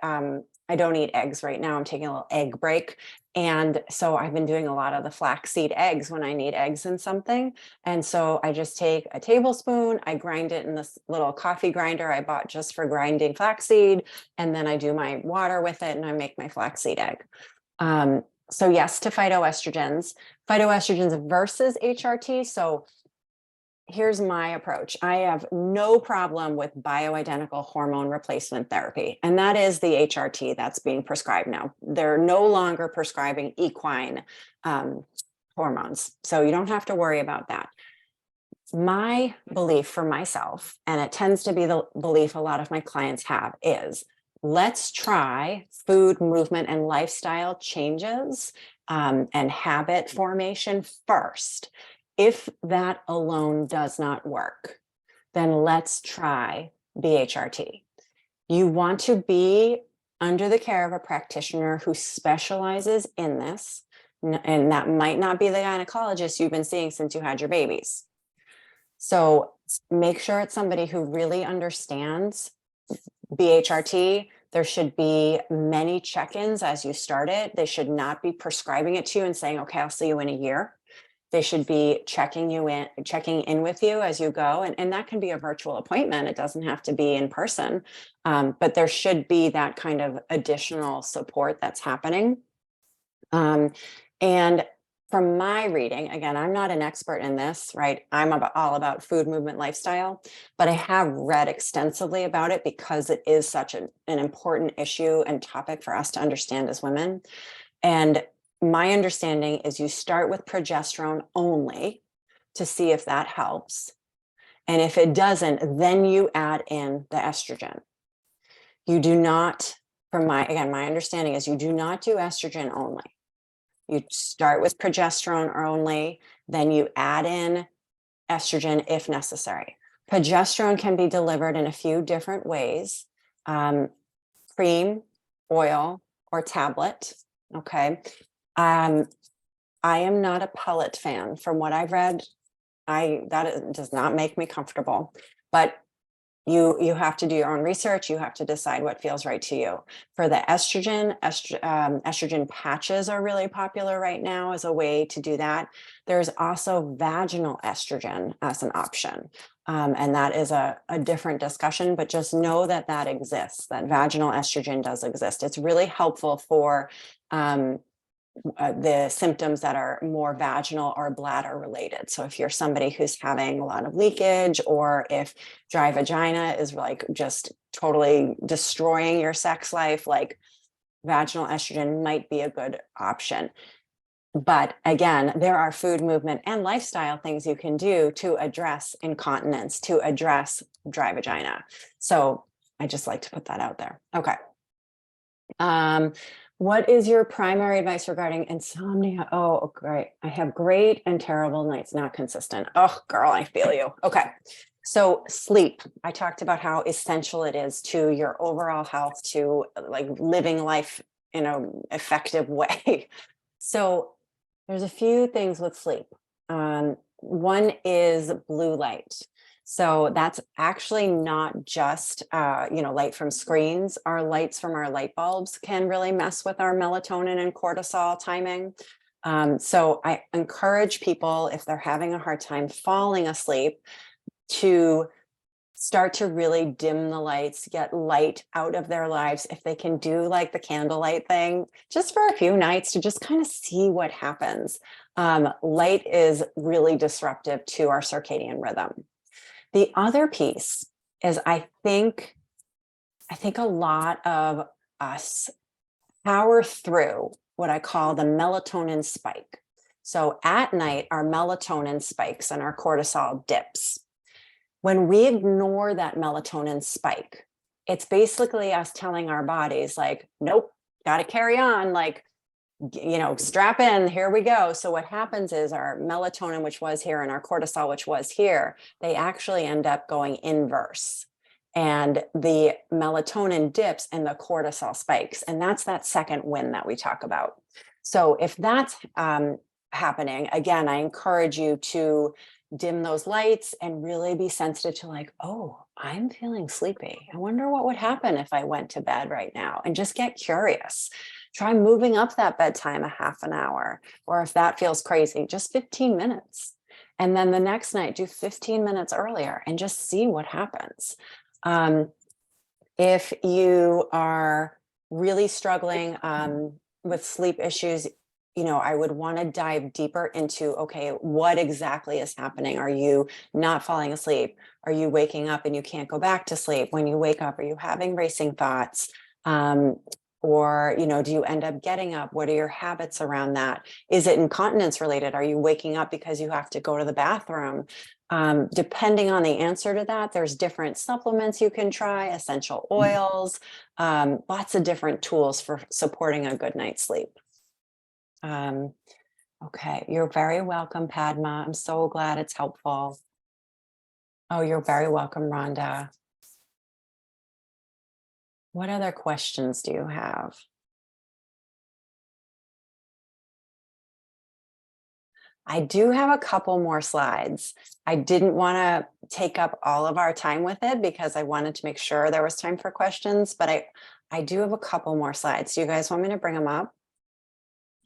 don't eat eggs right now. I'm taking a little egg break. And so I've been doing a lot of the flaxseed eggs when I need eggs in something. And so I just take a tablespoon, I grind it in this little coffee grinder I bought just for grinding flaxseed. And then I do my water with it and I make my flaxseed egg. So yes, to phytoestrogens versus HRT. So here's my approach. I have no problem with bioidentical hormone replacement therapy, and that is the HRT that's being prescribed now. They're no longer prescribing equine hormones, so you don't have to worry about that. My belief for myself, and it tends to be the belief a lot of my clients have, is let's try food, movement, and lifestyle changes and habit formation first. If that alone does not work, then let's try BHRT. You want to be under the care of a practitioner who specializes in this, and that might not be the gynecologist you've been seeing since you had your babies. So make sure it's somebody who really understands BHRT. There should be many check-ins as you start it. They should not be prescribing it to you and saying, okay, I'll see you in a year. They should be checking in with you as you go. And that can be a virtual appointment. It doesn't have to be in person. But there should be that kind of additional support that's happening. And from my reading, again, I'm not an expert in this, right? I'm all about food, movement, lifestyle, but I have read extensively about it because it is such an important issue and topic for us to understand as women. And my understanding is you start with progesterone only to see if that helps. And if it doesn't, then you add in the estrogen. You do not, my understanding is you do not do estrogen only. You start with progesterone only, then you add in estrogen if necessary. Progesterone can be delivered in a few different ways, cream, oil, or tablet, okay? I am not a pellet fan. From what I've read, does not make me comfortable, but you have to do your own research. You have to decide what feels right to you. For the estrogen patches are really popular right now as a way to do that. There's also vaginal estrogen as an option. And that is a different discussion, but just know that that exists, that vaginal estrogen does exist. It's really helpful for the symptoms that are more vaginal or bladder related. So if you're somebody who's having a lot of leakage, or if dry vagina is like just totally destroying your sex life, like vaginal estrogen might be a good option. But again, there are food, movement, and lifestyle things you can do to address incontinence, to address dry vagina. So I just like to put that out there. Okay. What is your primary advice regarding insomnia? Oh, great. I have great and terrible nights, not consistent. Oh, girl, I feel you. Okay. So sleep, I talked about how essential it is to your overall health, to like living life in an effective way. So there's a few things with sleep. One is blue light. So that's actually not just, light from screens. Our lights from our light bulbs can really mess with our melatonin and cortisol timing. So I encourage people, if they're having a hard time falling asleep, to start to really dim the lights, get light out of their lives. If they can do like the candlelight thing, just for a few nights to just kind of see what happens. Light is really disruptive to our circadian rhythm. The other piece is I think a lot of us power through what I call the melatonin spike. So at night, our melatonin spikes and our cortisol dips. When we ignore that melatonin spike, it's basically us telling our bodies like, nope, got to carry on, like, strap in, here we go. So what happens is our melatonin, which was here, and our cortisol, which was here, they actually end up going inverse. And the melatonin dips and the cortisol spikes. And that's that second win that we talk about. So if that's happening, again, I encourage you to dim those lights and really be sensitive to like, oh, I'm feeling sleepy. I wonder what would happen if I went to bed right now, and just get curious. Try moving up that bedtime a half an hour, or if that feels crazy, just 15 minutes. And then the next night, do 15 minutes earlier and just see what happens. If you are really struggling with sleep issues, I would want to dive deeper into, okay, what exactly is happening? Are you not falling asleep? Are you waking up and you can't go back to sleep? When you wake up, are you having racing thoughts? Or, do you end up getting up? What are your habits around that? Is it incontinence related? Are you waking up because you have to go to the bathroom? Depending on the answer to that, there's different supplements you can try, essential oils, lots of different tools for supporting a good night's sleep. Okay, you're very welcome, Padma. I'm so glad it's helpful. Oh, you're very welcome, Rhonda. What other questions do you have? I do have a couple more slides. I didn't want to take up all of our time with it because I wanted to make sure there was time for questions, but I do have a couple more slides. Do you guys want me to bring them up?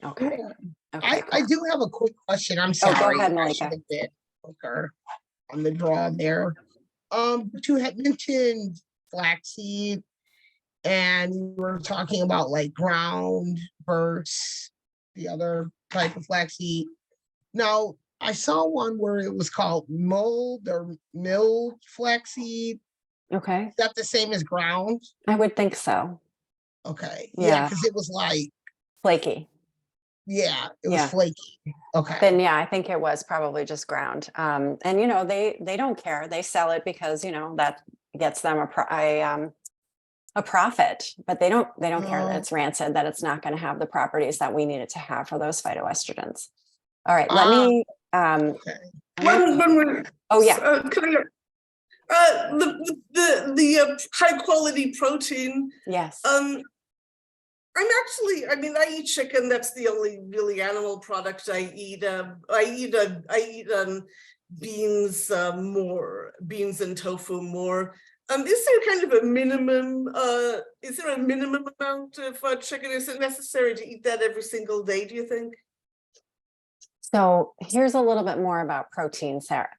Okay. Yeah. Okay, I cool. do have a quick question. I'm Oh, sorry. go ahead, I Malika. should have been quicker on the draw there. But you had mentioned flaxseed, and you were talking about like ground versus the other type of flaxseed. Now, I saw one where it was called mulled or milled flaxseed. Okay. Is that the same as ground? I would think so. Okay. Yeah. Yeah, because it was like, Flaky. yeah, it was Yeah. flaky. Okay. Then yeah, I think it was probably just ground. And they don't care. They sell it because that gets them a profit, but they don't care that it's rancid, that it's not going to have the properties that we need it to have for those phytoestrogens. All right, let me Okay. One more. oh yeah. Can I, the high quality protein. Yes. I eat chicken. That's the only really animal product I eat. I eat beans more, beans and tofu more. Is there kind of a minimum? Is there a minimum amount of chicken? Is it necessary to eat that every single day, do you think? So here's a little bit more about protein, Sarah,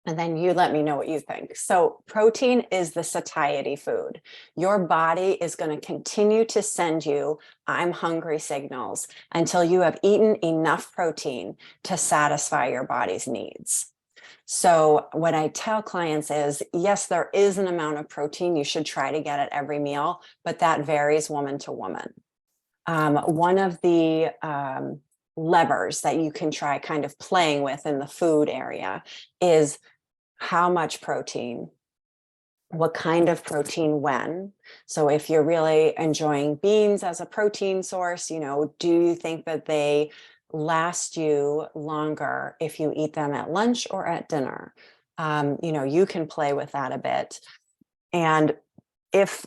and then you let me know what you think. So protein is the satiety food. Your body is going to continue to send you I'm hungry signals until you have eaten enough protein to satisfy your body's needs. So what I tell clients is, yes, there is an amount of protein. You should try to get at every meal, but that varies woman to woman. One of the levers that you can try kind of playing with in the food area is how much protein, what kind of protein, when. So if you're really enjoying beans as a protein source, do you think that they last you longer if you eat them at lunch or at dinner? You can play with that a bit. And if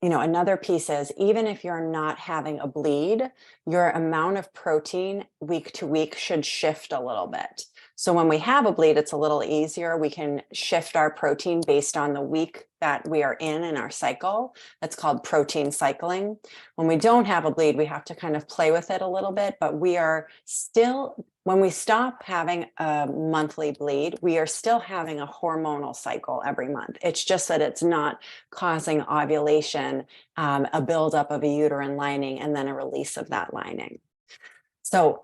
another piece is, even if you're not having a bleed, your amount of protein week to week should shift a little bit. So when we have a bleed, it's a little easier. We can shift our protein based on the week that we are in our cycle. That's called protein cycling. When we don't have a bleed, we have to kind of play with it a little bit, but we are still, when we stop having a monthly bleed, we are still having a hormonal cycle every month. It's just that it's not causing ovulation, a buildup of a uterine lining, and then a release of that lining. So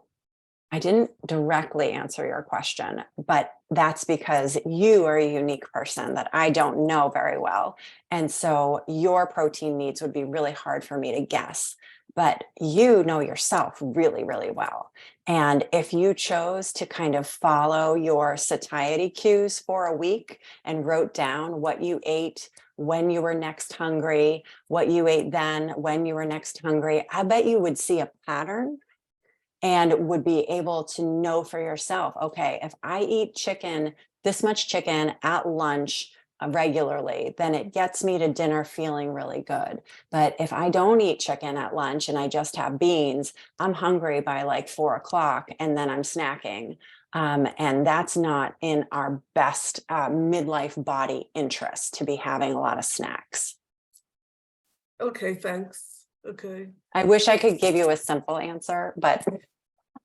I didn't directly answer your question, but that's because you are a unique person that I don't know very well. And so your protein needs would be really hard for me to guess, but you know yourself really, really well. And if you chose to kind of follow your satiety cues for a week and wrote down what you ate, when you were next hungry, what you ate then, when you were next hungry, I bet you would see a pattern and would be able to know for yourself, okay, if I eat chicken, this much chicken at lunch regularly, then it gets me to dinner feeling really good. But if I don't eat chicken at lunch and I just have beans, I'm hungry by like 4 o'clock and then I'm snacking. And that's not in our best midlife body interest to be having a lot of snacks. Okay, thanks. Okay. I wish I could give you a simple answer, but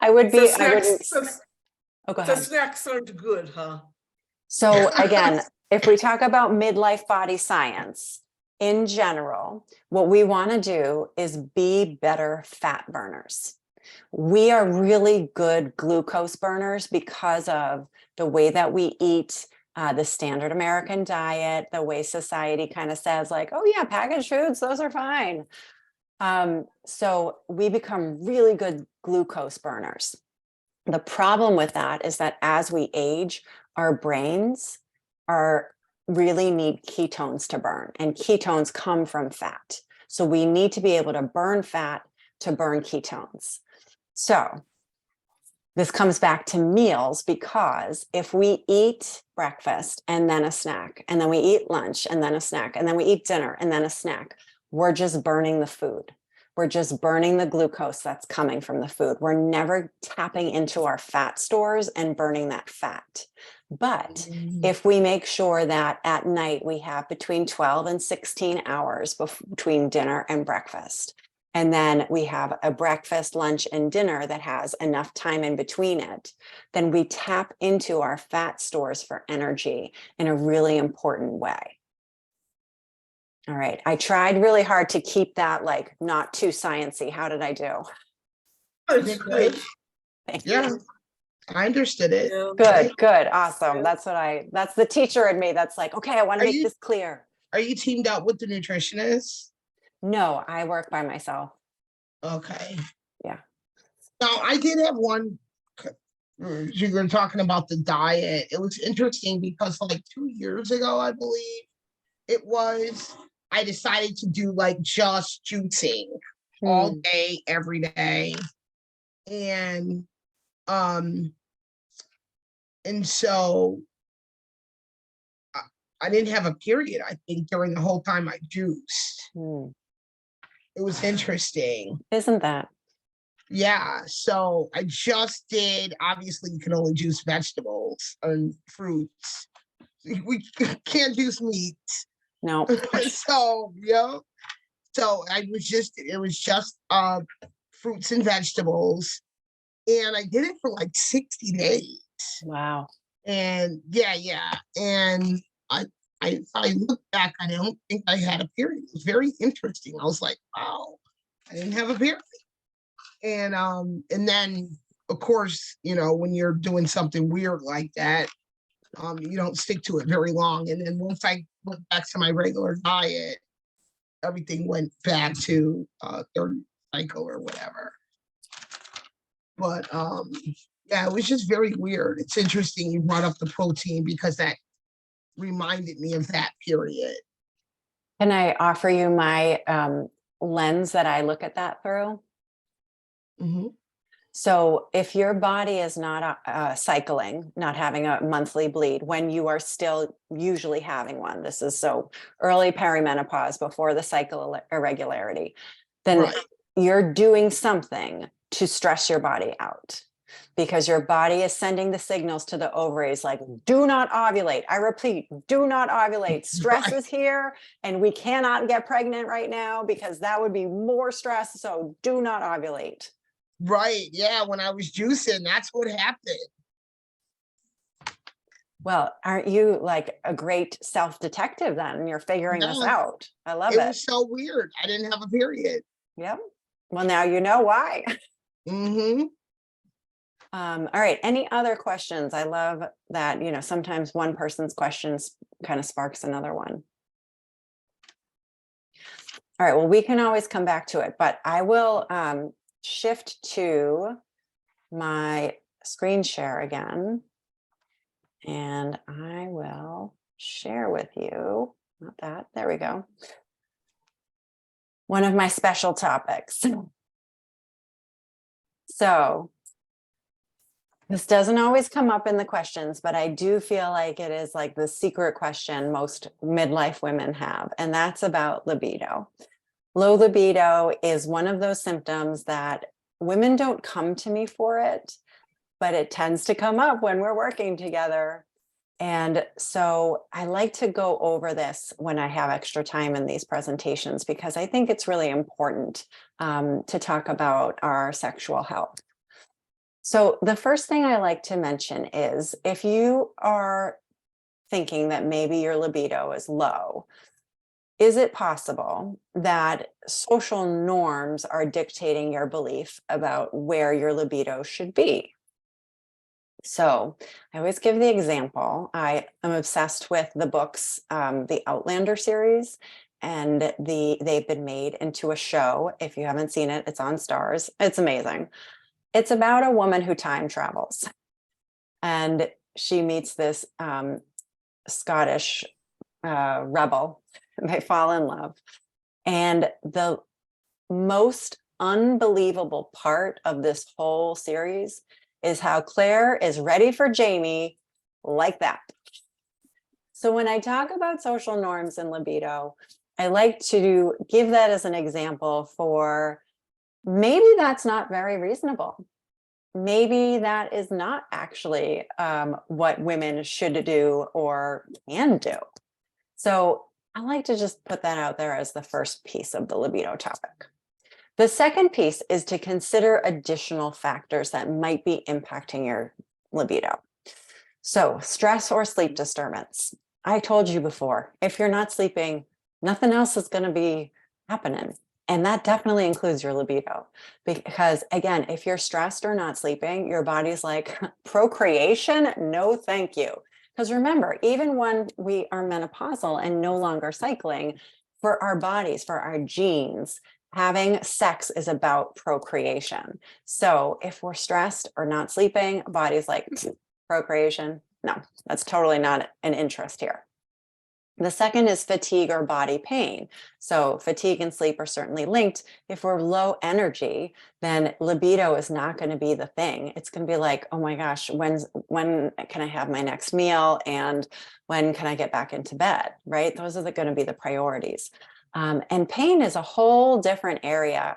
I would be, I wouldn't. Oh, go So ahead. snacks aren't good, huh? So again, if we talk about midlife body science in general, what we want to do is be better fat burners. We are really good glucose burners because of the way that we eat, the standard American diet, the way society kind of says like, oh yeah, packaged foods, those are fine. So we become really good glucose burners. The problem with that is that as we age, our brains really need ketones to burn, and ketones come from fat. So we need to be able to burn fat to burn ketones. So this comes back to meals, because if we eat breakfast and then a snack, and then we eat lunch and then a snack, and then we eat dinner and then a snack, we're just burning the food. We're just burning the glucose that's coming from the food. We're never tapping into our fat stores and burning that fat. But if we make sure that at night we have between 12 and 16 hours between dinner and breakfast, and then we have a breakfast, lunch, and dinner that has enough time in between it, then we tap into our fat stores for energy in a really important way. All right. I tried really hard to keep that like not too sciencey. How did I do? It's good. Thank Yeah, you. I understood it. Yeah. Good, good, awesome. That's the teacher in me that's like, okay, I want to make this clear. Are you teamed up with the nutritionist? No, I work by myself. Okay. Yeah. Now, I did have one. You were talking about the diet. It was interesting because like 2 years ago, I believe it was, I decided to do like just juicing all day, every day. And so I didn't have a period, I think, during the whole time I juiced. It was interesting. Isn't that? Yeah, so I just did, obviously you can only juice vegetables and fruits. We can't juice meat. No. So, yeah. So it was just fruits and vegetables. And I did it for like 60 days. Wow. And yeah. And I look back, I don't think I had a period. It was very interesting. I was like, wow, I didn't have a period. And then of course, when you're doing something weird like that, you don't stick to it very long. And then once I went back to my regular diet, everything went back to third cycle or whatever. But yeah, it was just very weird. It's interesting you brought up the protein because that reminded me of that period. Can I offer you my lens that I look at that through? Mm-hmm. So if your body is not cycling, not having a monthly bleed, when you are still usually having one, this is so early perimenopause, before the cycle irregularity, then you're doing something to stress your body out. because your body is sending the signals to the ovaries like, do not ovulate. I repeat, do not ovulate. Stress is here and we cannot get pregnant right now because that would be more stress. So do not ovulate. Right. Yeah. When I was juicing, that's what happened. Well, aren't you like a great self-detective then? You're figuring this No, out. I love it it. was so weird. I didn't have a period. Yep. Well, now you know why. Mm-hmm. All right. Any other questions? I love that, you know, sometimes one person's questions kind of sparks another one. All right. Well, we can always come back to it, but I will shift to my screen share again. And I will share with you, not that, there we go. One of my special topics. So this doesn't always come up in the questions, but I do feel like it is like the secret question most midlife women have, and that's about libido. Low libido is one of those symptoms that women don't come to me for it, but it tends to come up when we're working together. And so I like to go over this when I have extra time in these presentations, because I think it's really important to talk about our sexual health. So the first thing I like to mention is if you are thinking that maybe your libido is low, is it possible that social norms are dictating your belief about where your libido should be? So I always give the example. I am obsessed with the books, the Outlander series, and they've been made into a show. If you haven't seen it, it's on Stars. It's amazing. It's about a woman who time travels, and she meets this Scottish rebel. They fall in love. And the most unbelievable part of this whole series is how Claire is ready for Jamie like that. So when I talk about social norms and libido, I like to give that as an example for maybe that's not very reasonable. Maybe that is not actually what women should do or can do. So I like to just put that out there as the first piece of the libido topic. The second piece is to consider additional factors that might be impacting your libido. So stress or sleep disturbance. I told you before, if you're not sleeping, nothing else is going to be happening. And that definitely includes your libido. Because again, if you're stressed or not sleeping, your body's like, procreation? No, thank you. Because remember, even when we are menopausal and no longer cycling, for our bodies, for our genes, having sex is about procreation. So if we're stressed or not sleeping, body's like, procreation? No, that's totally not an interest here. The second is fatigue or body pain. So fatigue and sleep are certainly linked. If we're low energy, then libido is not going to be the thing. It's going to be like, oh my gosh, when can I have my next meal? And when can I get back into bed, right? Those are going to be the priorities. And pain is a whole different area.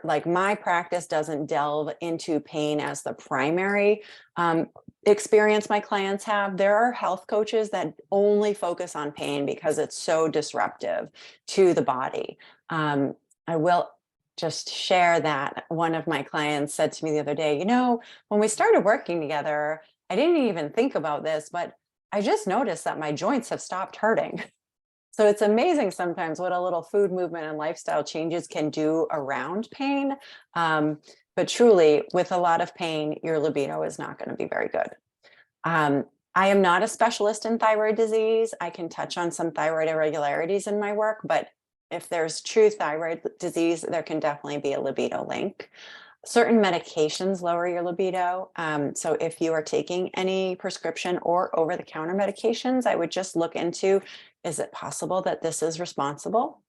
Like my practice doesn't delve into pain as the primary experience my clients have. There are health coaches that only focus on pain because it's so disruptive to the body. I will just share that one of my clients said to me the other day, you know, when we started working together, I didn't even think about this, but I just noticed that my joints have stopped hurting. So it's amazing sometimes what a little food movement and lifestyle changes can do around pain. But truly, with a lot of pain, your libido is not going to be very good. I am not a specialist in thyroid disease. I can touch on some thyroid irregularities in my work, but if there's true thyroid disease, there can definitely be a libido link. Certain medications lower your libido. So if you are taking any prescription or over-the-counter medications, I would just look into, is it possible that this is responsible?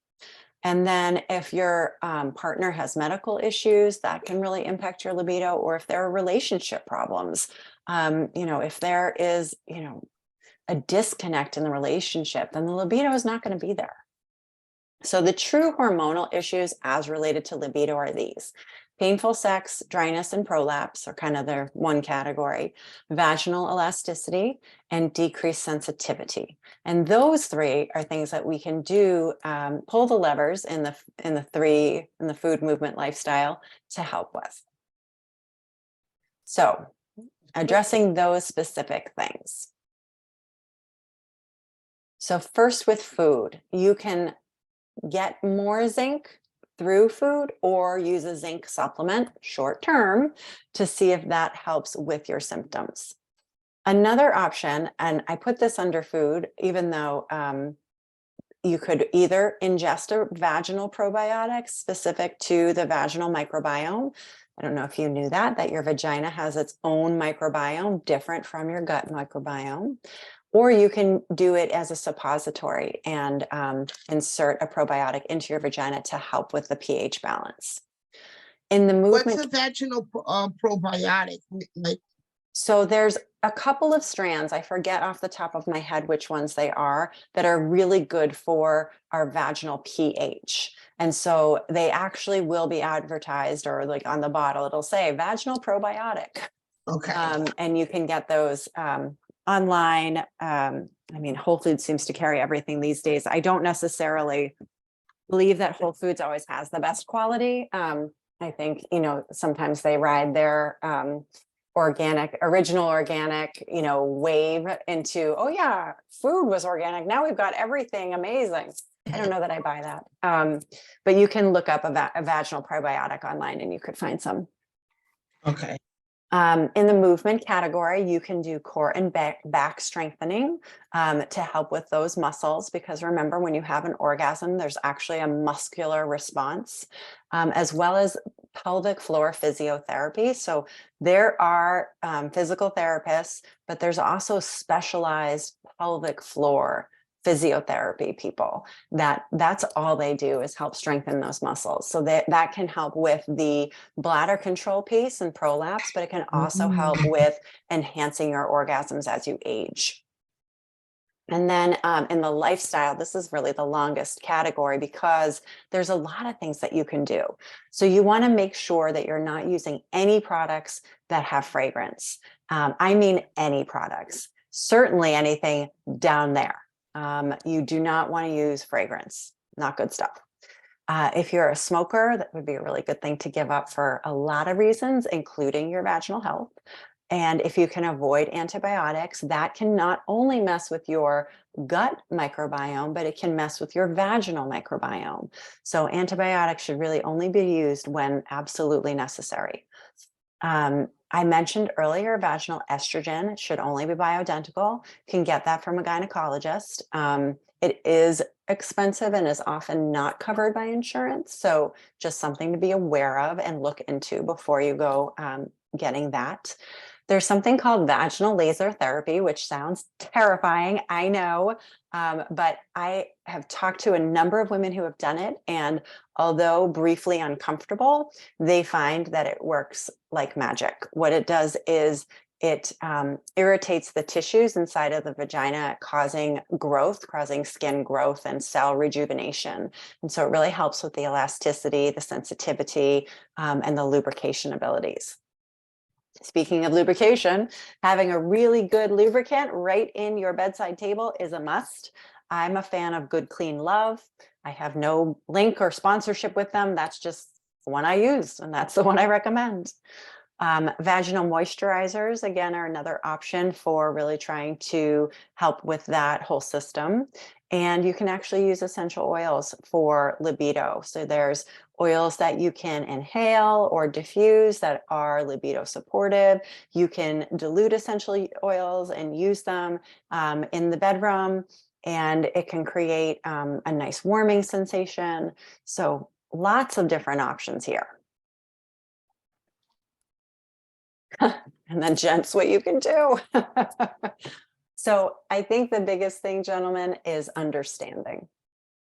And then if your partner has medical issues, that can really impact your libido, or if there are relationship problems, if there is, a disconnect in the relationship, then the libido is not going to be there. So the true hormonal issues as related to libido are these. Painful sex, dryness, and prolapse are kind of their one category. Vaginal elasticity and decreased sensitivity. And those three are things that we can do, pull the levers in the food, movement, lifestyle to help with. So addressing those specific things. So first with food, you can get more zinc through food or use a zinc supplement short term to see if that helps with your symptoms. Another option, and I put this under food, even though you could either ingest a vaginal probiotic specific to the vaginal microbiome. I don't know if you knew that your vagina has its own microbiome different from your gut microbiome. Or you can do it as a suppository and insert a probiotic into your vagina to help with the pH balance. In the What's movement, a vaginal probiotic? Like, so there's a couple of strands, I forget off the top of my head which ones they are, that are really good for our vaginal pH. And so they actually will be advertised, or like on the bottle, it'll say vaginal probiotic. okay. And you can get those online. I mean, Whole Foods seems to carry everything these days. I don't necessarily believe that Whole Foods always has the best quality. I think, sometimes they ride their original organic, wave into, oh yeah, food was organic. Now we've got everything amazing. I don't know that I buy that. But you can look up a vaginal probiotic online and you could find some. Okay. In the movement category, you can do core and back strengthening to help with those muscles, because remember, when you have an orgasm, there's actually a muscular response, as well as pelvic floor physiotherapy. So there are physical therapists, but there's also specialized pelvic floor physiotherapy people that's all they do is help strengthen those muscles. So that can help with the bladder control piece and prolapse, but it can also help with enhancing your orgasms as you age. And then in the lifestyle, this is really the longest category because there's a lot of things that you can do. So you want to make sure that you're not using any products that have fragrance. I mean, any products, certainly anything down there. You do not want to use fragrance, not good stuff. If you're a smoker, that would be a really good thing to give up for a lot of reasons, including your vaginal health. And if you can avoid antibiotics, that can not only mess with your gut microbiome, but it can mess with your vaginal microbiome. So antibiotics should really only be used when absolutely necessary. I mentioned earlier, vaginal estrogen should only be bioidentical. You can get that from a gynecologist. It is expensive and is often not covered by insurance. So just something to be aware of and look into before you go getting that. There's something called vaginal laser therapy, which sounds terrifying, I know, but I have talked to a number of women who have done it, and although briefly uncomfortable, they find that it works like magic. What it does is it irritates the tissues inside of the vagina, causing growth, causing skin growth and cell rejuvenation. And so it really helps with the elasticity, the sensitivity, and the lubrication abilities. Speaking of lubrication, having a really good lubricant right in your bedside table is a must. I'm a fan of Good Clean Love. I have no link or sponsorship with them. That's just the one I use, and that's the one I recommend. Vaginal moisturizers, again, are another option for really trying to help with that whole system. And you can actually use essential oils for libido. So there's oils that you can inhale or diffuse that are libido supportive. You can dilute essential oils and use them in the bedroom, and it can create a nice warming sensation. So lots of different options here. And then, gents, what you can do. So I think the biggest thing, gentlemen, is understanding,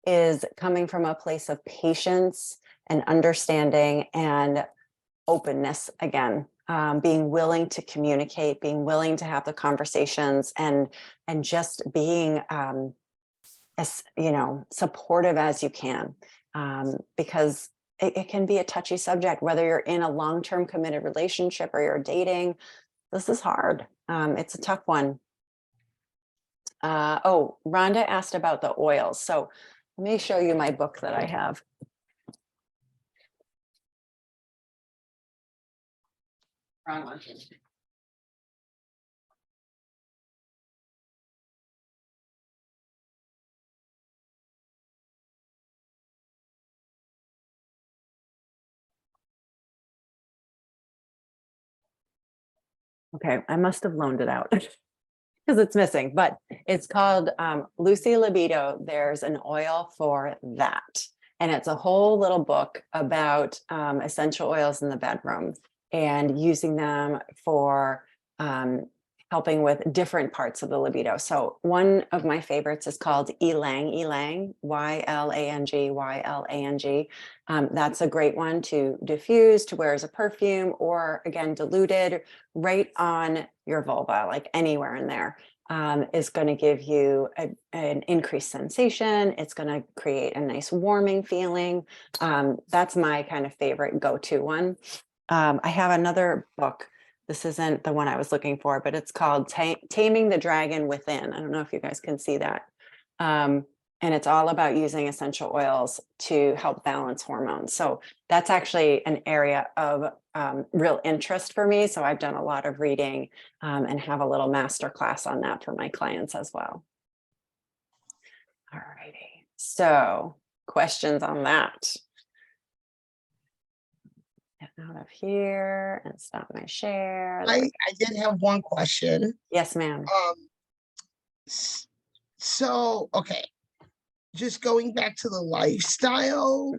is coming from a place of patience and understanding and openness again, being willing to communicate, being willing to have the conversations, and just being as supportive as you can, because it can be a touchy subject, whether you're in a long-term committed relationship or you're dating. This is hard. It's a tough one. Oh, Rhonda asked about the oils. So let me show you my book that I have. Wrong one. Okay, I must have loaned it out because it's missing, but it's called Lucy Libido. There's an oil for that. And it's a whole little book about essential oils in the bedroom and using them for helping with different parts of the libido. So one of my favorites is called Ylang Ylang, Y-L-A-N-G, Y-L-A-N-G. That's a great one to diffuse, to wear as a perfume, or again, diluted right on your vulva, like anywhere in there. Is going to give you an increased sensation. It's going to create a nice warming feeling. That's my kind of favorite go-to one. I have another book. This isn't the one I was looking for, but it's called Taming the Dragon Within. I don't know if you guys can see that. And it's all about using essential oils to help balance hormones. So that's actually an area of real interest for me. So I've done a lot of reading and have a little master class on that for my clients as well. All righty. So questions on that? Get out of here and stop my share. I did have one question. Yes, ma'am. So, okay. Just going back to the lifestyle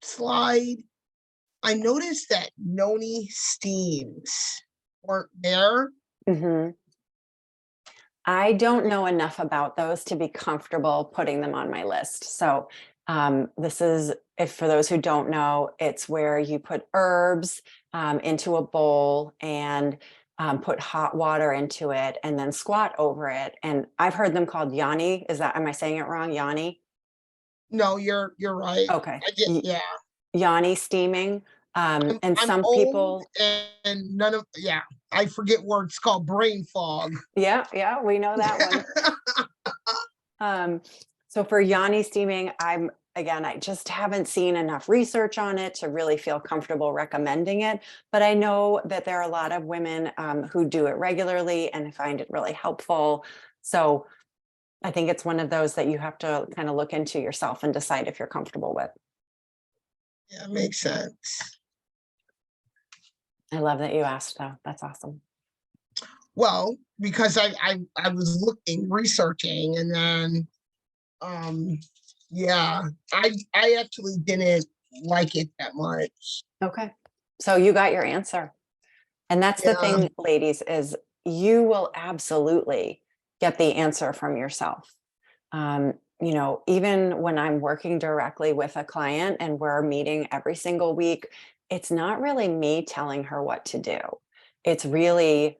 slide, I noticed that noni steams weren't there. I don't know enough about those to be comfortable putting them on my list. So this is, if for those who don't know, it's where you put herbs into a bowl and put hot water into it and then squat over it. And I've heard them called yoni. Am I saying it wrong? Yoni? No, you're right. Okay. Yeah. Yoni steaming. And I'm some old people, and I forget what it's called, brain fog. yeah, we know that one. So for yoni steaming, I just haven't seen enough research on it to really feel comfortable recommending it. But I know that there are a lot of women who do it regularly and find it really helpful. So I think it's one of those that you have to kind of look into yourself and decide if you're comfortable with. Yeah, makes sense. I love that you asked, though. That's awesome. Well, because I was researching, and then I actually didn't like it that much. Okay. So you got your answer. And that's the thing, ladies, is you will absolutely get the answer from yourself. Even when I'm working directly with a client and we're meeting every single week, it's not really me telling her what to do. It's really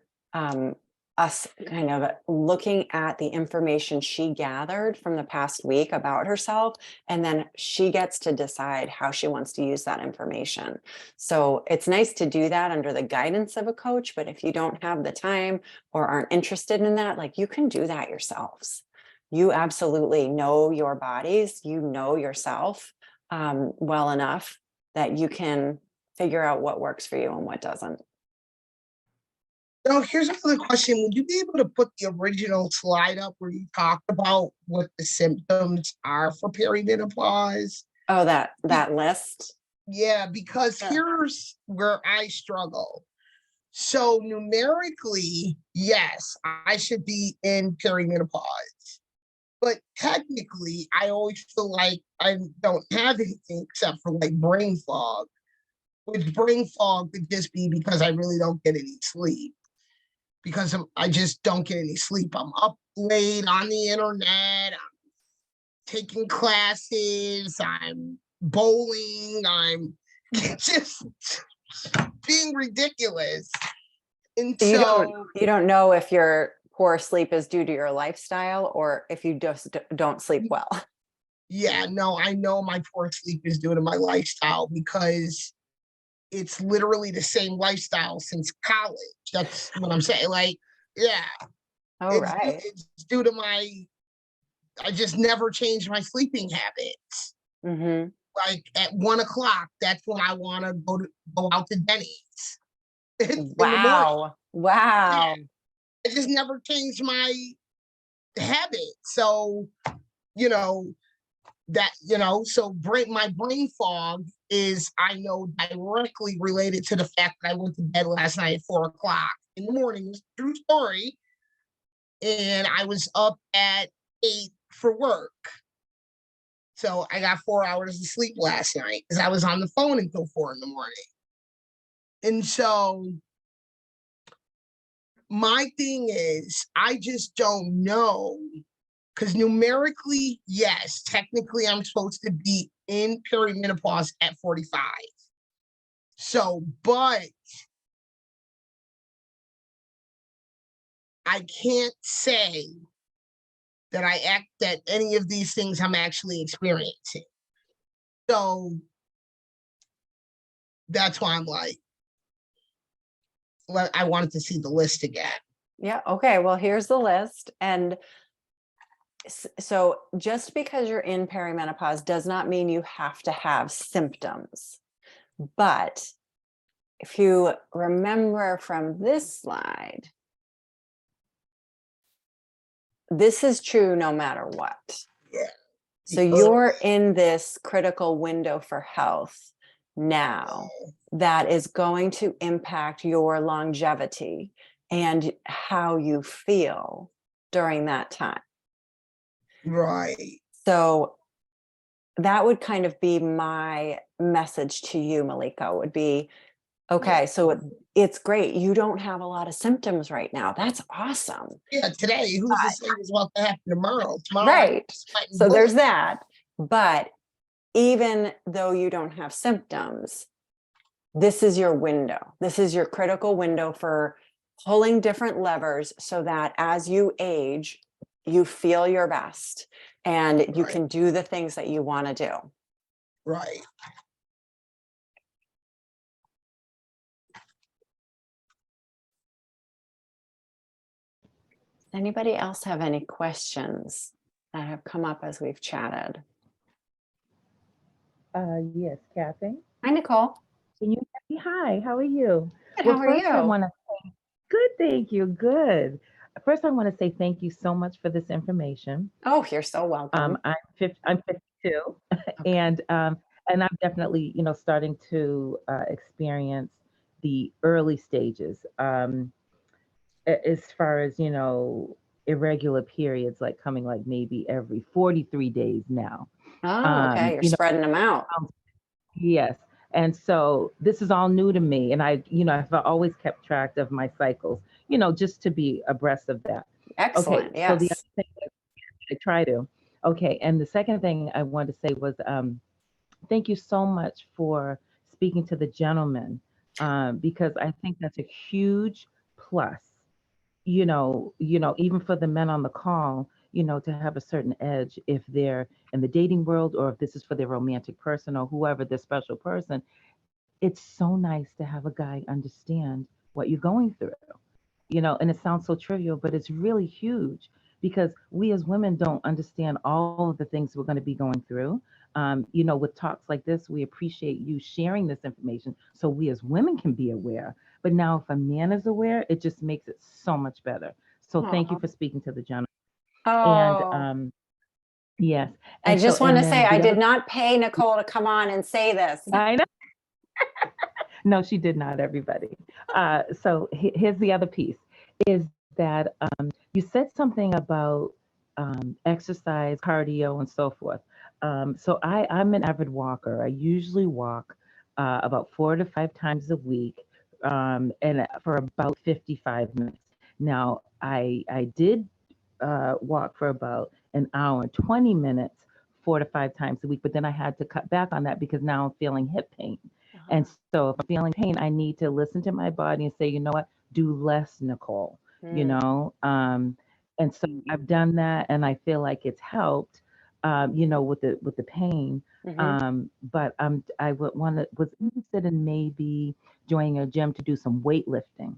us kind of looking at the information she gathered from the past week about herself, and then she gets to decide how she wants to use that information. So it's nice to do that under the guidance of a coach, but if you don't have the time or aren't interested in that, like, you can do that yourselves. You absolutely know your bodies, you know yourself well enough that you can figure out what works for you and what doesn't. So here's another question. Would you be able to put the original slide up where you talked about what the symptoms are for perimenopause? Oh, that list? Yeah, because here's where I struggle. So numerically, yes, I should be in perimenopause. But technically, I always feel like I don't have anything except for like brain fog, which brain fog could just be because I really don't get any sleep. Because I just don't get any sleep. I'm up late on the internet. I'm taking classes. I'm bowling. I'm just being ridiculous. And so you don't know if your poor sleep is due to your lifestyle or if you just don't sleep well. Yeah, no, I know my poor sleep is due to my lifestyle because it's literally the same lifestyle since college. That's what I'm saying. Like, yeah, Oh, right. it's due to I just never changed my sleeping habits. Mm-hmm. Like at 1 o'clock, that's when I want to go out to Denny's in the morning. Wow. Yeah, Wow. I just never changed my habit. So, you know, so my brain fog is, I know, directly related to the fact that I went to bed last night at 4 o'clock in the morning. It's a true story. And I was up at 8 for work. So I got 4 hours of sleep last night because I was on the phone until 4 in the morning. And so my thing is, I just don't know. Because numerically, yes, technically I'm supposed to be in perimenopause at 45. So, but I can't say that any of these things I'm actually experiencing. So that's why I'm like, well, I wanted to see the list again. Yeah. Okay. Well, here's the list. And so just because you're in perimenopause does not mean you have to have symptoms. But if you remember from this slide, this is true no matter what. Yeah. So you're in this critical window for health now that is going to impact your longevity and how you feel during that time. Right. So that would kind of be my message to you, Malika, would be, okay, so it's great. You don't have a lot of symptoms right now. That's awesome. Yeah, today, who's to say what's about to happen tomorrow? Right. So there's that. But even though you don't have symptoms, this is your window. This is your critical window for pulling different levers so that as you age, you feel your best and you can do the things that you want to do. Right. Anybody else have any questions that have come up as we've chatted? Yes, Kathy. Hi, Nicole. Can you hear me? Hi, how are you? Good, Well, how are first I you? want to say, good, thank you, good. First, I want to say thank you so much for this information. Oh, you're so welcome. I'm 52, Okay. and I'm definitely, starting to experience the early stages. As far as, irregular periods, like coming like maybe every 43 days now. Oh, okay. You're You know, spreading them out. Yes. And so this is all new to me. And I've always kept track of my cycles, just to be abreast of that. Okay. Excellent. So the Yes. other thing that I try to, okay. And the second thing I wanted to say was, thank you so much for speaking to the gentleman, because I think that's a huge plus, even for the men on the call, to have a certain edge if they're in the dating world or if this is for their romantic person or whoever, their special person. It's so nice to have a guy understand what you're going through, and it sounds so trivial, but it's really huge because we as women don't understand all of the things we're going to be going through. With talks like this, we appreciate you sharing this information so we as women can be aware. But now, if a man is aware, it just makes it so much better. So, thank you Oh, for speaking to the gentleman. And oh. yes, I and so, just want and to say then I the did other, not pay Nicole to come on and say this. I know, no, she did not, everybody. So, here's the other piece is that you said something about exercise, cardio, and so forth. So I'm an avid walker. I usually walk about 4 to 5 times a week, and for about 55 minutes. Now I did walk for about an hour and 20 minutes, 4 to 5 times a week, but then I had to cut back on that because now I'm feeling hip pain. And so if I'm feeling pain, I need to listen to my body and say, you know what, do less, Nicole, Mm. And so I've done that and I feel like it's helped. with the pain. But I was interested in maybe joining a gym to do some weightlifting.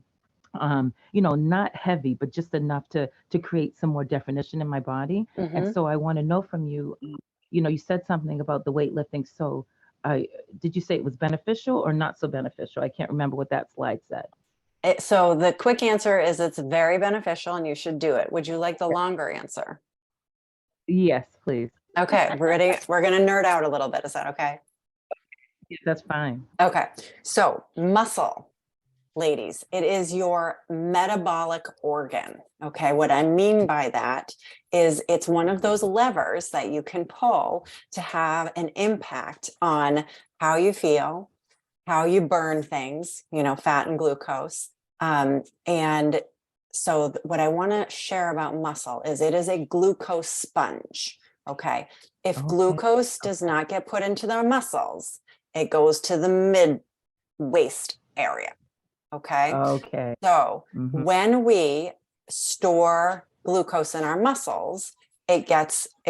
Not heavy, but just enough to create some more definition in my body. And so I want to know from you, you said something about the weightlifting. So did you say it was beneficial or not so beneficial? I can't remember what that slide said. So the quick answer is it's very beneficial and you should do it. Would you like the longer answer? Yes, please. Okay, we're ready. We're going to nerd out a little bit. Is that okay? That's fine. Okay, so muscle, ladies, it is your metabolic organ. Okay, what I mean by that is it's one of those levers that you can pull to have an impact on how you feel, how you burn things, fat and glucose. And so what I want to share about muscle is it is a glucose sponge. Okay. If Okay. glucose does not get put into the muscles, it goes to the mid waist area. Okay. Okay. So when we store glucose in our muscles, it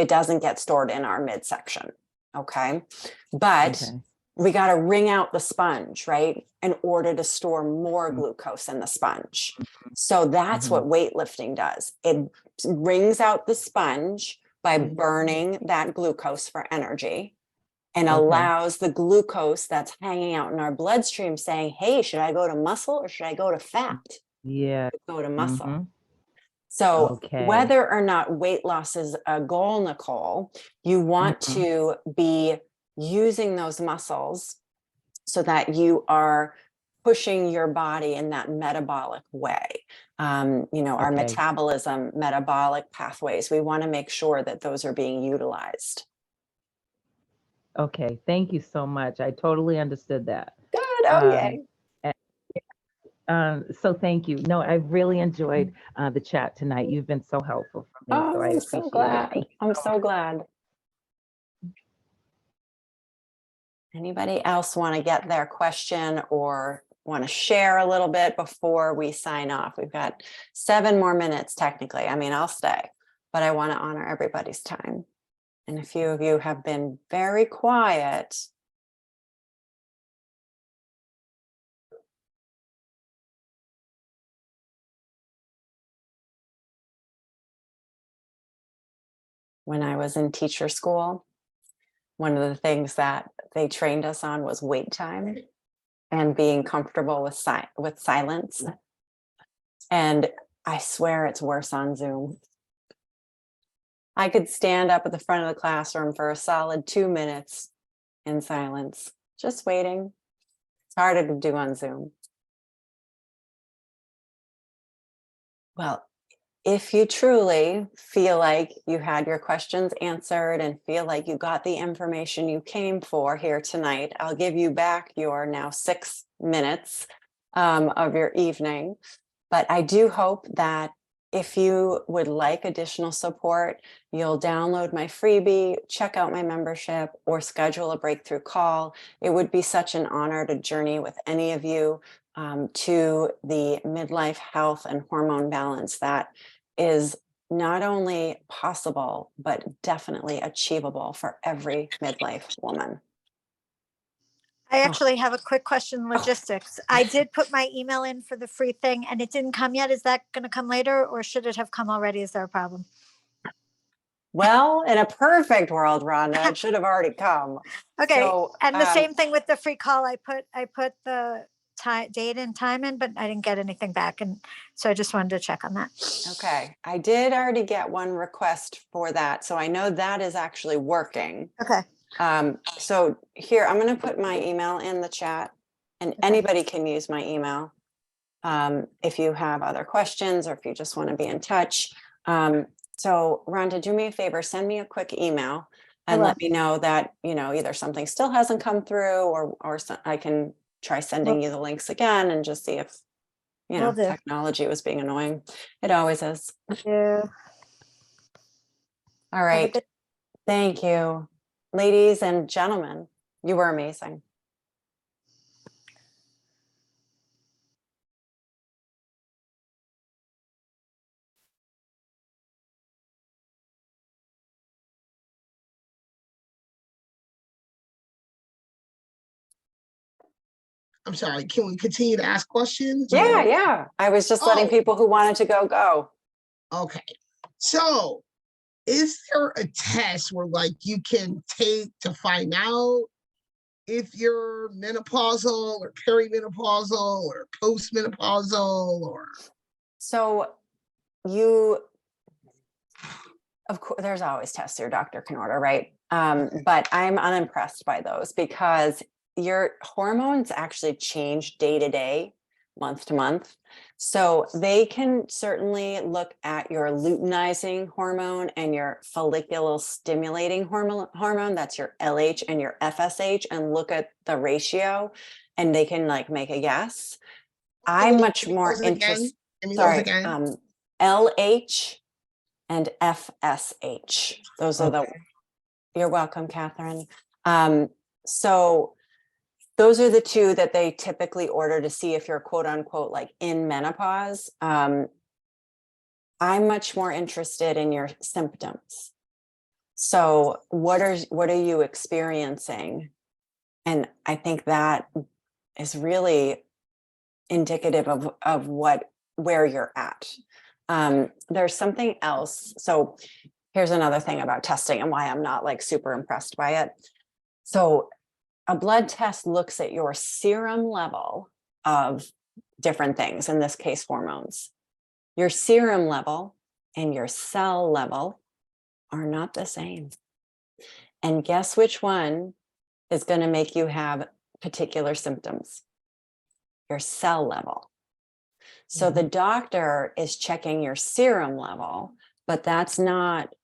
doesn't get stored in our midsection. Okay. But we got to wring out the sponge, right? In order to store more glucose in the sponge. So that's what weightlifting does. It wrings out the sponge by burning that glucose for energy and allows the glucose that's hanging out in our bloodstream saying, hey, should I go to muscle or should I go to fat? Yeah. Go to muscle. So whether or not weight loss is a goal, Nicole, you want to be using those muscles so that you are pushing your body in that metabolic way. Our metabolism, metabolic pathways, we want to make sure that those are being utilized. Okay, thank you so much. I totally understood that. Good. Oh, yay. So thank you. No, I really enjoyed the chat tonight. You've been so helpful for me. So I I'm so glad. I'm so glad. Anybody else want to get their question or want to share a little bit before we sign off? We've got 7 more minutes technically. I mean, I'll stay, but I want to honor everybody's time. And a few of you have been very quiet. When I was in teacher school, one of the things that they trained us on was wait time and being comfortable with silence. And I swear it's worse on Zoom. I could stand up at the front of the classroom for a solid 2 minutes in silence, just waiting. It's harder to do on Zoom. Well, if you truly feel like you had your questions answered and feel like you got the information you came for here tonight, I'll give you back your now 6 minutes of your evening. But I do hope that if you would like additional support, you'll download my freebie, check out my membership, or schedule a breakthrough call. It would be such an honor to journey with any of you to the midlife health and hormone balance that is not only possible, but definitely achievable for every midlife woman. I actually have a quick question, logistics. I did put my email in for the free thing and it didn't come yet. Is that going to come later or should it have come already? Is there a problem? Well, in a perfect world, Rhonda, it should have already come. Okay. So, and the same thing with the free call. I put the date and time in, but I didn't get anything back. And so I just wanted to check on that. Okay. I did already get one request for that. So I know that is actually working. Okay. So here, I'm going to put my email in the chat and anybody can use my email. If you have other questions or if you just want to be in touch. So Rhonda, do me a favor, send me a quick email and let me know that, either something still hasn't come through or I can try sending you the links again and just see if, technology was being annoying. It always is. Yeah. All right. Thank you. Ladies and gentlemen, you were amazing. I'm sorry, can we continue to ask questions? Yeah, or- yeah. I was just letting Oh. people who wanted to go. Okay. So is there a test where like you can take to find out if you're menopausal or perimenopausal or postmenopausal or So of course, there's always tests your doctor can order, right? But I'm unimpressed by those because your hormones actually change day to day, month to month. So they can certainly look at your luteinizing hormone and your follicular stimulating hormone, that's your LH and your FSH, and look at the ratio, and they can like make a guess. I'm much more interested. Sorry, LH and FSH. Those are the, you're welcome, Catherine. So those are the two that they typically order to see if you're quote unquote like in menopause. I'm much more interested in your symptoms. So what are you experiencing? And I think that is really indicative of where you're at. There's something else. So here's another thing about testing and why I'm not like super impressed by it. So a blood test looks at your serum level of different things, in this case, hormones. Your serum level and your cell level are not the same. And guess which one is going to make you have particular symptoms? Your cell level. So the doctor is checking your serum level, but that's not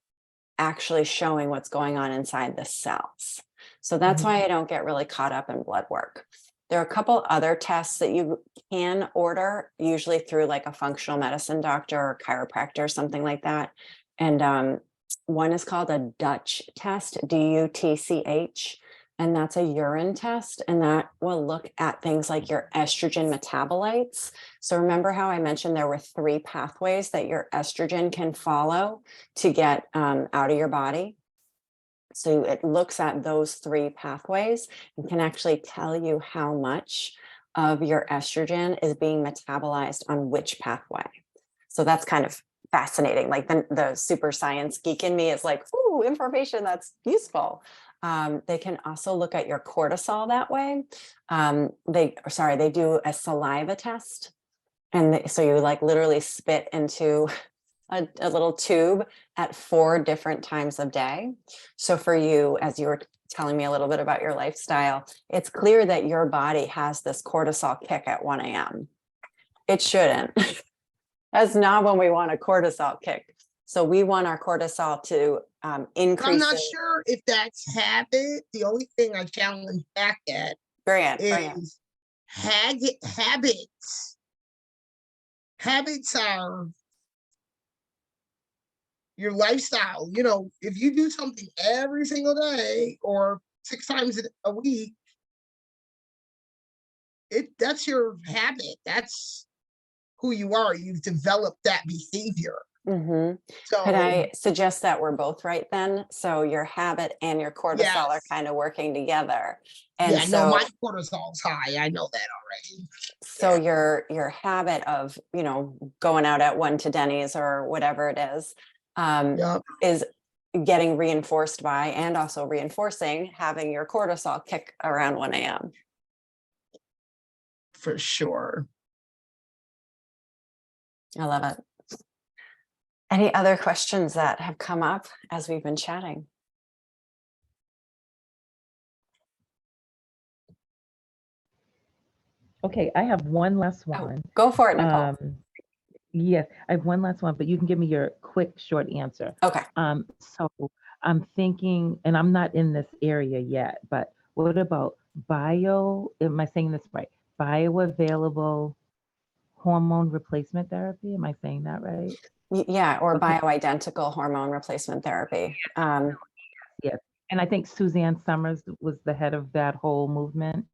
actually showing what's going on inside the cells. So that's why I don't get really caught up in blood work. There are a couple other tests that you can order, usually through like a functional medicine doctor or chiropractor, something like that. And one is called a Dutch test, DUTCH. And that's a urine test, and that will look at things like your estrogen metabolites. So remember how I mentioned there were 3 pathways that your estrogen can follow to get out of your body? So it looks at those 3 pathways and can actually tell you how much of your estrogen is being metabolized on which pathway. So that's kind of fascinating. Like the super science geek in me is like, ooh, information that's useful. They can also look at your cortisol that way. They do a saliva test. And so you like literally spit into a little tube at 4 different times of day. So for you, as you were telling me a little bit about your lifestyle, it's clear that your body has this cortisol kick at 1 a.m. It shouldn't. That's not when we want a cortisol kick. So we want our cortisol to increase. I'm not sure if that's habit. The only thing I challenge back at is habits. Habits are your lifestyle. You know, if you do something every single day or 6 times a week, that's your habit. That's who you are. You've developed that behavior. So could I suggest that we're both right then? So your habit and your cortisol are kind of working together. And yeah, so no, my cortisol's high. I know that already. So your habit of, going out at 1 to Denny's or whatever it is getting reinforced by, and also reinforcing having your cortisol kick around 1 a.m. For sure. I love it. Any other questions that have come up as we've been chatting? Okay, I have one last one. Go for it, Nicole. Yes, I have one last one, but you can give me your quick, short answer. Okay. So I'm thinking, and I'm not in this area yet, but what about am I saying this right? Bioavailable hormone replacement therapy? Am I saying that right? Yeah, or Okay. bioidentical hormone replacement therapy. Yes. And I think Suzanne Summers was the head of that whole movement.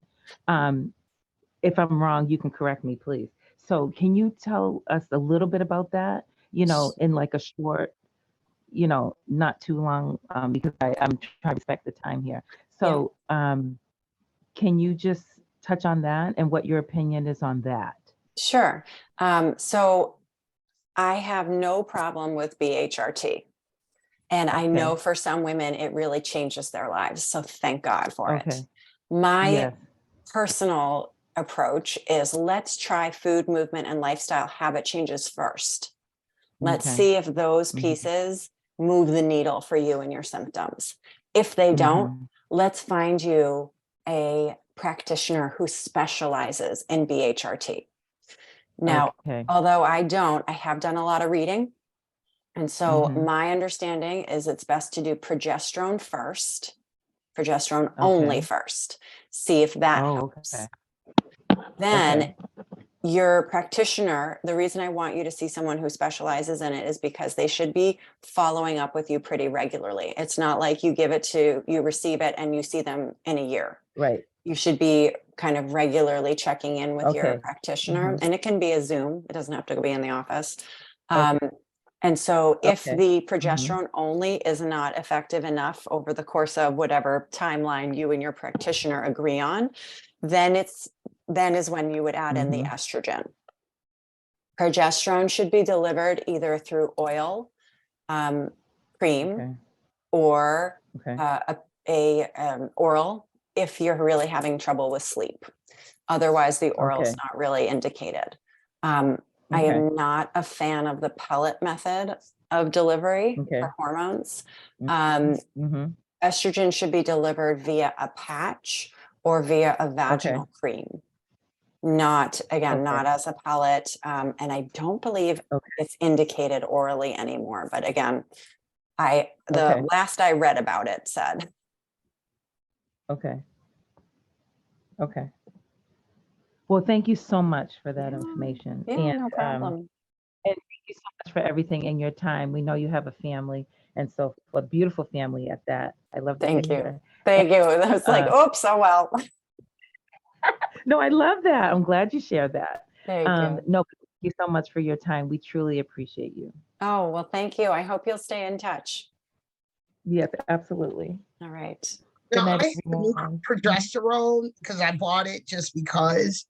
If I'm wrong, you can correct me, please. So can you tell us a little bit about that, in like a short, not too long, because I'm trying to respect the time here. So can you just touch on that and what your opinion is on that? Sure. So I have no problem with BHRT. And I know for some women, it really changes their lives. So thank God for it. Okay. My Yes. personal approach is let's try food, movement, and lifestyle habit changes first. Let's Okay. see if those Mhm. pieces move the needle for you and your symptoms. If they don't, Mhm. let's find you a practitioner who specializes in BHRT. Now, Okay. although I don't, I have done a lot of reading. And so Mhm. my understanding is it's best to do progesterone first, progesterone only Okay. first. See if that Oh, helps. okay. Then Okay. your practitioner, the reason I want you to see someone who specializes in it is because they should be following up with you pretty regularly. It's not like you give it to, you receive it and you see them in a year. Right. You should be kind of regularly checking in with your Okay. practitioner, Mhm. and it can be a Zoom. It doesn't have to be in the office. Okay. And so if Okay. the Mhm. progesterone only is not effective enough over the course of whatever timeline you and your practitioner agree on, then is when you would add in the Mhm. estrogen. Progesterone should be delivered either through oil, cream, Okay. or Okay. oral if you're really having trouble with sleep. Otherwise, the oral is Okay. not really indicated. I Okay. am not a fan of the pellet method of delivery Okay. for hormones. Mhm. Estrogen should be delivered via a patch or via a vaginal Okay. cream, not Okay. as a pellet. And I don't believe Okay. it's indicated orally anymore. But again, the Okay. last I read about it said. Okay. Okay. Well, thank you so much for that Yeah, information. yeah, no problem. And thank you so much for everything in your time. We know you have a family, and so a beautiful family at that. I love to Thank you. hear. Thank you. I was like, Uh, oops, oh well. no, I love that. I'm glad you shared that. Thank you. No, thank you so much for your time. We truly appreciate you. Oh, well, thank you. I hope you'll stay in touch. Yes, absolutely. All right. Good Now, night, I have a new everyone. progesterone because I bought it just because.